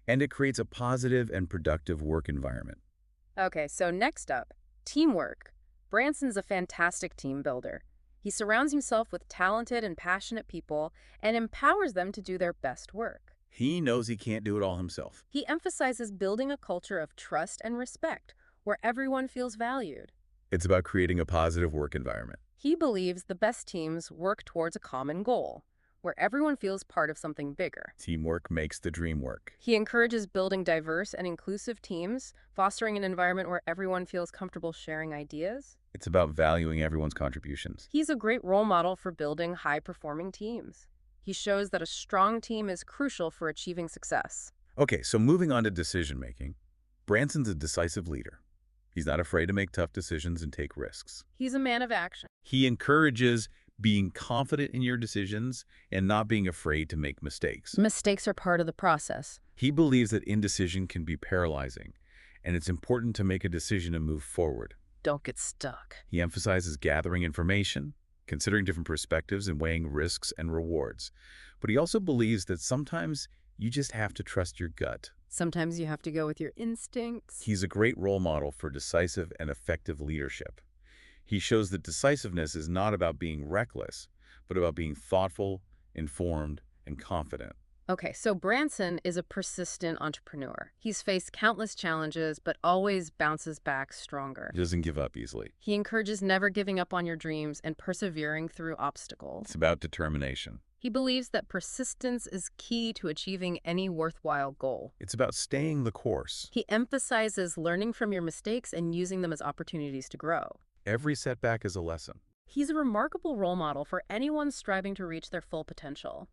And it creates a positive and productive work environment. Okay, so next up, teamwork. Branson's a fantastic team builder. He surrounds himself with talented and passionate people and empowers them to do their best work. He knows he can't do it all himself. He emphasizes building a culture of trust and respect, where everyone feels valued. It's about creating a positive work environment. He believes the best teams work towards a common goal, where everyone feels part of something bigger. Teamwork makes the dream work. He encourages building diverse and inclusive teams, fostering an environment where everyone feels comfortable sharing ideas. It's about valuing everyone's contributions. He's a great role model for building high-performing teams. He shows that a strong team is crucial for achieving success. Okay, so moving on to decision-making. Branson's a decisive leader. He's not afraid to make tough decisions and take risks. He's a man of action. He encourages being confident in your decisions and not being afraid to make mistakes. Mistakes are part of the process. He believes that indecision can be paralyzing, and it's important to make a decision and move forward. Don't get stuck. He emphasizes gathering information, considering different perspectives, and weighing risks and rewards. But he also believes that sometimes you just have to trust your gut. Sometimes you have to go with your instincts. He's a great role model for decisive and effective leadership. He shows that decisiveness is not about being reckless, but about being thoughtful, informed, and confident. Okay, so Branson is a persistent entrepreneur. He's faced countless challenges, but always bounces back stronger. He doesn't give up easily. He encourages never giving up on your dreams and persevering through obstacles. It's about determination. He believes that persistence is key to achieving any worthwhile goal. It's about staying the course. He emphasizes learning from your mistakes and using them as opportunities to grow. Every setback is a lesson. He's a remarkable role model for anyone striving to reach their full potential.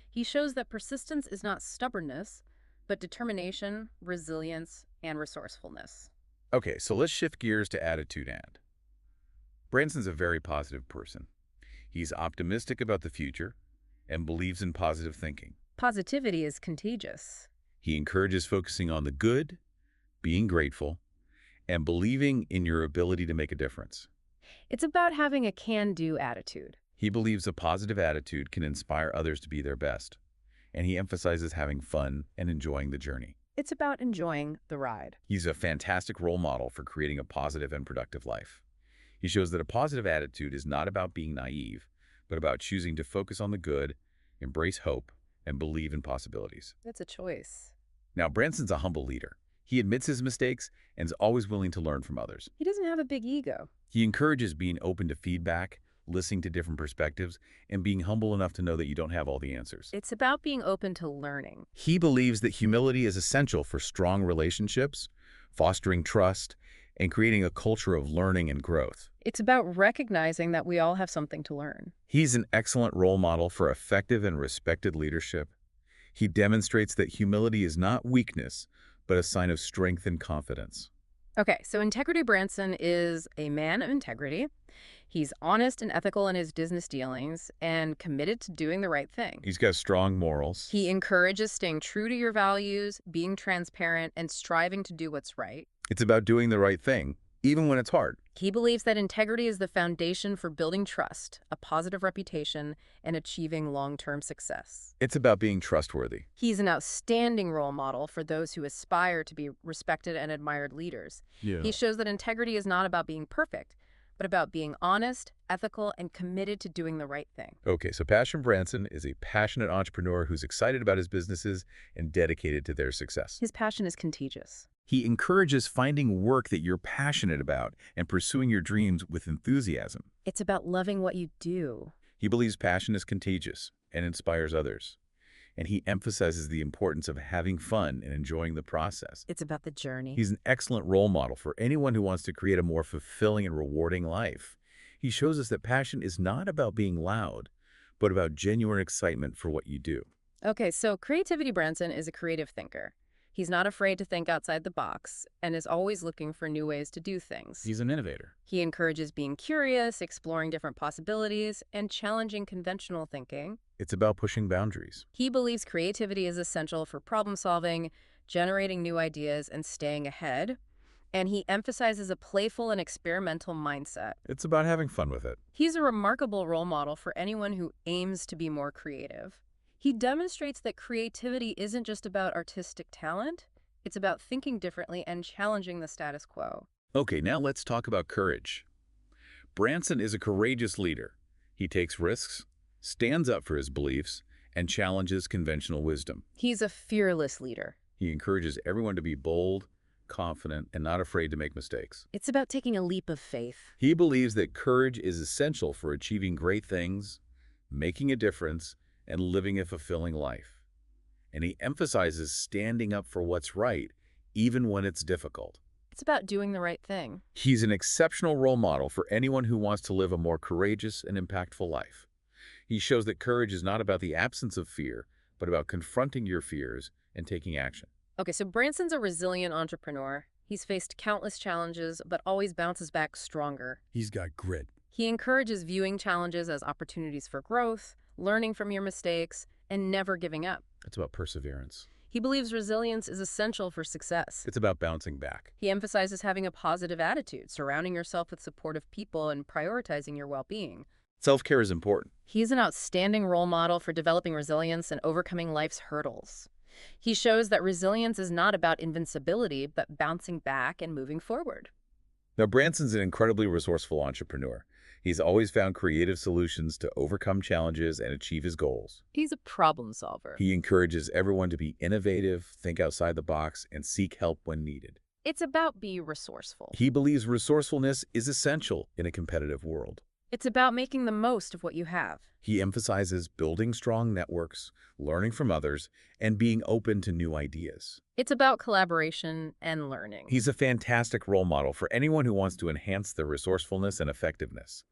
He shows that persistence is not stubbornness, but determination, resilience, and resourcefulness. Okay, so let's shift gears to attitude and. Branson's a very positive person. He's optimistic about the future and believes in positive thinking. Positivity is contagious. He encourages focusing on the good, being grateful, and believing in your ability to make a difference. It's about having a can-do attitude. He believes a positive attitude can inspire others to be their best, and he emphasizes having fun and enjoying the journey. It's about enjoying the ride. He's a fantastic role model for creating a positive and productive life. He shows that a positive attitude is not about being naive, but about choosing to focus on the good, embrace hope, and believe in possibilities. It's a choice. Now, Branson's a humble leader. He admits his mistakes and is always willing to learn from others. He doesn't have a big ego. He encourages being open to feedback, listening to different perspectives, and being humble enough to know that you don't have all the answers. It's about being open to learning. He believes that humility is essential for strong relationships, fostering trust, and creating a culture of learning and growth. It's about recognizing that we all have something to learn. He's an excellent role model for effective and respected leadership. He demonstrates that humility is not weakness, but a sign of strength and confidence. Okay, so Integrity Branson is a man of integrity. He's honest and ethical in his business dealings and committed to doing the right thing. He's got strong morals. He encourages staying true to your values, being transparent, and striving to do what's right. It's about doing the right thing, even when it's hard. He believes that integrity is the foundation for building trust, a positive reputation, and achieving long-term success. It's about being trustworthy. He's an outstanding role model for those who aspire to be respected and admired leaders. He shows that integrity is not about being perfect, but about being honest, ethical, and committed to doing the right thing. Okay, so Passion Branson is a passionate entrepreneur who's excited about his businesses and dedicated to their success. His passion is contagious. He encourages finding work that you're passionate about and pursuing your dreams with enthusiasm. It's about loving what you do. He believes passion is contagious and inspires others. And he emphasizes the importance of having fun and enjoying the process. It's about the journey. He's an excellent role model for anyone who wants to create a more fulfilling and rewarding life. He shows us that passion is not about being loud, but about genuine excitement for what you do. Okay, so Creativity Branson is a creative thinker. He's not afraid to think outside the box and is always looking for new ways to do things. He's an innovator. He encourages being curious, exploring different possibilities, and challenging conventional thinking. It's about pushing boundaries. He believes creativity is essential for problem solving, generating new ideas, and staying ahead. And he emphasizes a playful and experimental mindset. It's about having fun with it. He's a remarkable role model for anyone who aims to be more creative. He demonstrates that creativity isn't just about artistic talent, it's about thinking differently and challenging the status quo. Okay, now let's talk about courage. Branson is a courageous leader. He takes risks, stands up for his beliefs, and challenges conventional wisdom. He's a fearless leader. He encourages everyone to be bold, confident, and not afraid to make mistakes. It's about taking a leap of faith. He believes that courage is essential for achieving great things, making a difference, and living a fulfilling life. And he emphasizes standing up for what's right, even when it's difficult. It's about doing the right thing. He's an exceptional role model for anyone who wants to live a more courageous and impactful life. He shows that courage is not about the absence of fear, but about confronting your fears and taking action. Okay, so Branson's a resilient entrepreneur. He's faced countless challenges, but always bounces back stronger. He's got grit. He encourages viewing challenges as opportunities for growth, learning from your mistakes, and never giving up. It's about perseverance. He believes resilience is essential for success. It's about bouncing back. He emphasizes having a positive attitude, surrounding yourself with supportive people, and prioritizing your well-being. Self-care is important. He's an outstanding role model for developing resilience and overcoming life's hurdles. He shows that resilience is not about invincibility, but bouncing back and moving forward. Now, Branson's an incredibly resourceful entrepreneur. He's always found creative solutions to overcome challenges and achieve his goals. He's a problem solver. He encourages everyone to be innovative, think outside the box, and seek help when needed. It's about being resourceful. He believes resourcefulness is essential in a competitive world. It's about making the most of what you have. He emphasizes building strong networks, learning from others, and being open to new ideas. It's about collaboration and learning. He's a fantastic role model for anyone who wants to enhance their resourcefulness and effectiveness.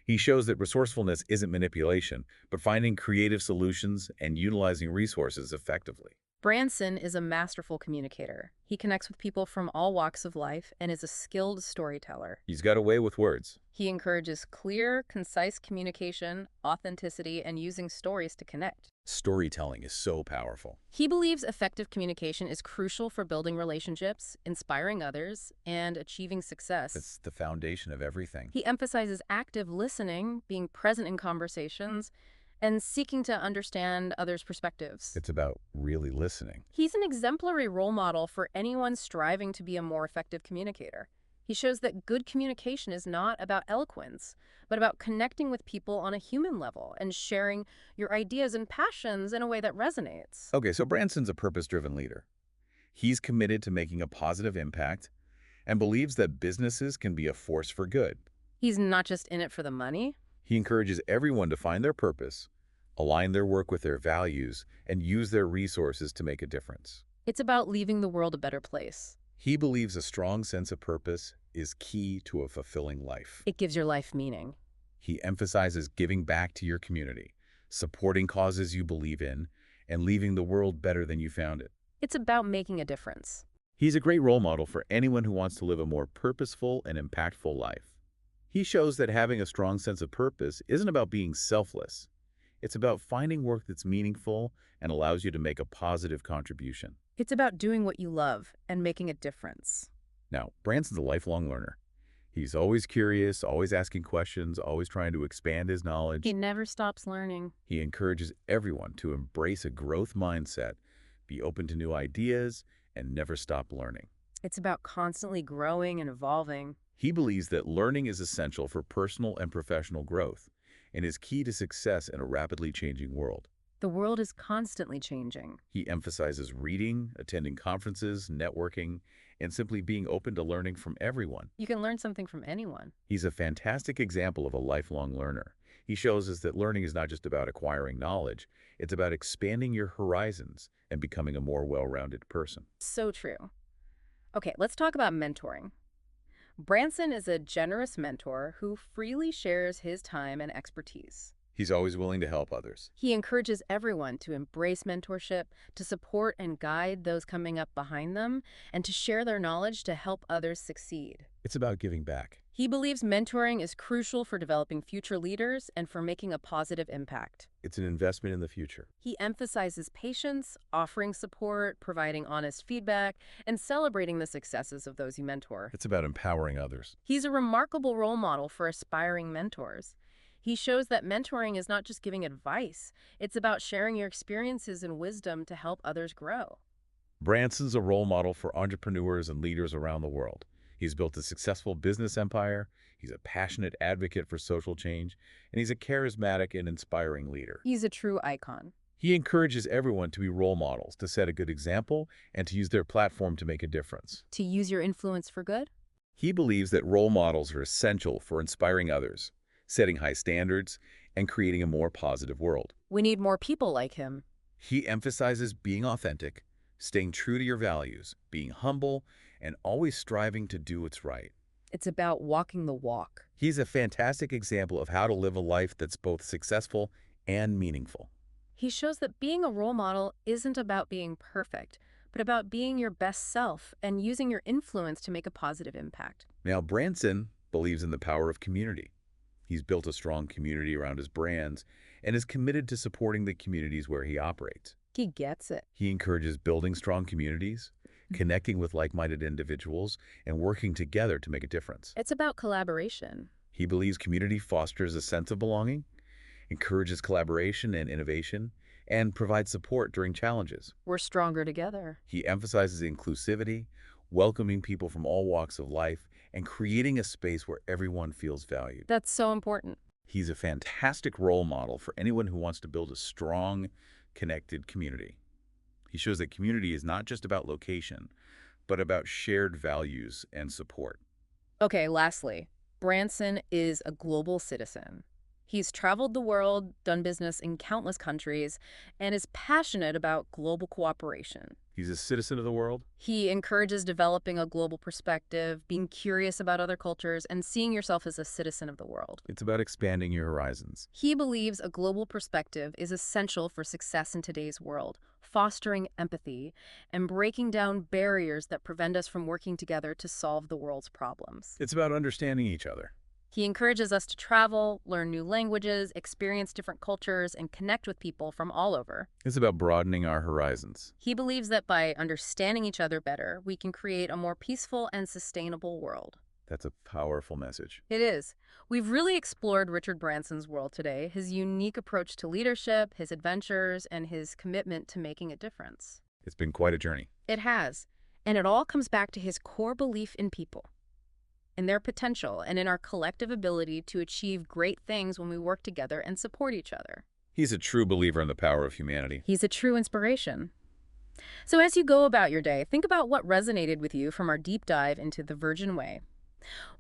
He shows that resourcefulness isn't manipulation, but finding creative solutions and utilizing resources effectively. Branson is a masterful communicator. He connects with people from all walks of life and is a skilled storyteller. He's got a way with words. He encourages clear, concise communication, authenticity, and using stories to connect. Storytelling is so powerful. He believes effective communication is crucial for building relationships, inspiring others, and achieving success. It's the foundation of everything. He emphasizes active listening, being present in conversations, and seeking to understand others' perspectives. It's about really listening. He's an exemplary role model for anyone striving to be a more effective communicator. He shows that good communication is not about eloquence, but about connecting with people on a human level and sharing your ideas and passions in a way that resonates. Okay, so Branson's a purpose-driven leader. He's committed to making a positive impact and believes that businesses can be a force for good. He's not just in it for the money. He encourages everyone to find their purpose, align their work with their values, and use their resources to make a difference. It's about leaving the world a better place. He believes a strong sense of purpose is key to a fulfilling life. It gives your life meaning. He emphasizes giving back to your community, supporting causes you believe in, and leaving the world better than you found it. It's about making a difference. He's a great role model for anyone who wants to live a more purposeful and impactful life. He shows that having a strong sense of purpose isn't about being selfless. It's about finding work that's meaningful and allows you to make a positive contribution. It's about doing what you love and making a difference. Now, Branson's a lifelong learner. He's always curious, always asking questions, always trying to expand his knowledge. He never stops learning. He encourages everyone to embrace a growth mindset, be open to new ideas, and never stop learning. It's about constantly growing and evolving. He believes that learning is essential for personal and professional growth and is key to success in a rapidly changing world. The world is constantly changing. He emphasizes reading, attending conferences, networking, and simply being open to learning from everyone. You can learn something from anyone. He's a fantastic example of a lifelong learner. He shows us that learning is not just about acquiring knowledge, it's about expanding your horizons and becoming a more well-rounded person. So true. Okay, let's talk about mentoring. Branson is a generous mentor who freely shares his time and expertise. He's always willing to help others. He encourages everyone to embrace mentorship, to support and guide those coming up behind them, and to share their knowledge to help others succeed. It's about giving back. He believes mentoring is crucial for developing future leaders and for making a positive impact. It's an investment in the future. He emphasizes patience, offering support, providing honest feedback, and celebrating the successes of those you mentor. It's about empowering others. He's a remarkable role model for aspiring mentors. He shows that mentoring is not just giving advice, it's about sharing your experiences and wisdom to help others grow. Branson's a role model for entrepreneurs and leaders around the world. He's built a successful business empire, he's a passionate advocate for social change, and he's a charismatic and inspiring leader. He's a true icon. He encourages everyone to be role models, to set a good example, and to use their platform to make a difference. To use your influence for good? He believes that role models are essential for inspiring others, setting high standards, and creating a more positive world. We need more people like him. He emphasizes being authentic, staying true to your values, being humble, and always striving to do what's right. It's about walking the walk. He's a fantastic example of how to live a life that's both successful and meaningful. He shows that being a role model isn't about being perfect, but about being your best self and using your influence to make a positive impact. Now, Branson believes in the power of community. He's built a strong community around his brands and is committed to supporting the communities where he operates. He gets it. He encourages building strong communities, connecting with like-minded individuals, and working together to make a difference. It's about collaboration. He believes community fosters a sense of belonging, encourages collaboration and innovation, and provides support during challenges. We're stronger together. He emphasizes inclusivity, welcoming people from all walks of life, and creating a space where everyone feels valued. That's so important. He's a fantastic role model for anyone who wants to build a strong, connected community. He shows that community is not just about location, but about shared values and support. Okay, lastly, Branson is a global citizen. He's traveled the world, done business in countless countries, and is passionate about global cooperation. He's a citizen of the world? He encourages developing a global perspective, being curious about other cultures, and seeing yourself as a citizen of the world. It's about expanding your horizons. He believes a global perspective is essential for success in today's world, fostering empathy and breaking down barriers that prevent us from working together to solve the world's problems. It's about understanding each other. He encourages us to travel, learn new languages, experience different cultures, and connect with people from all over. It's about broadening our horizons. He believes that by understanding each other better, we can create a more peaceful and sustainable world. That's a powerful message. It is. We've really explored Richard Branson's world today, his unique approach to leadership, his adventures, and his commitment to making a difference. It's been quite a journey. It has. And it all comes back to his core belief in people, in their potential, and in our collective ability to achieve great things when we work together and support each other. He's a true believer in the power of humanity. He's a true inspiration. So as you go about your day, think about what resonated with you from our deep dive into the Virgin Way.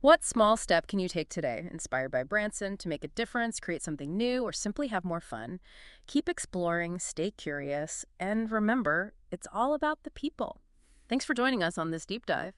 What small step can you take today, inspired by Branson, to make a difference, create something new, or simply have more fun? Keep exploring, stay curious, and remember, it's all about the people. Thanks for joining us on this deep dive.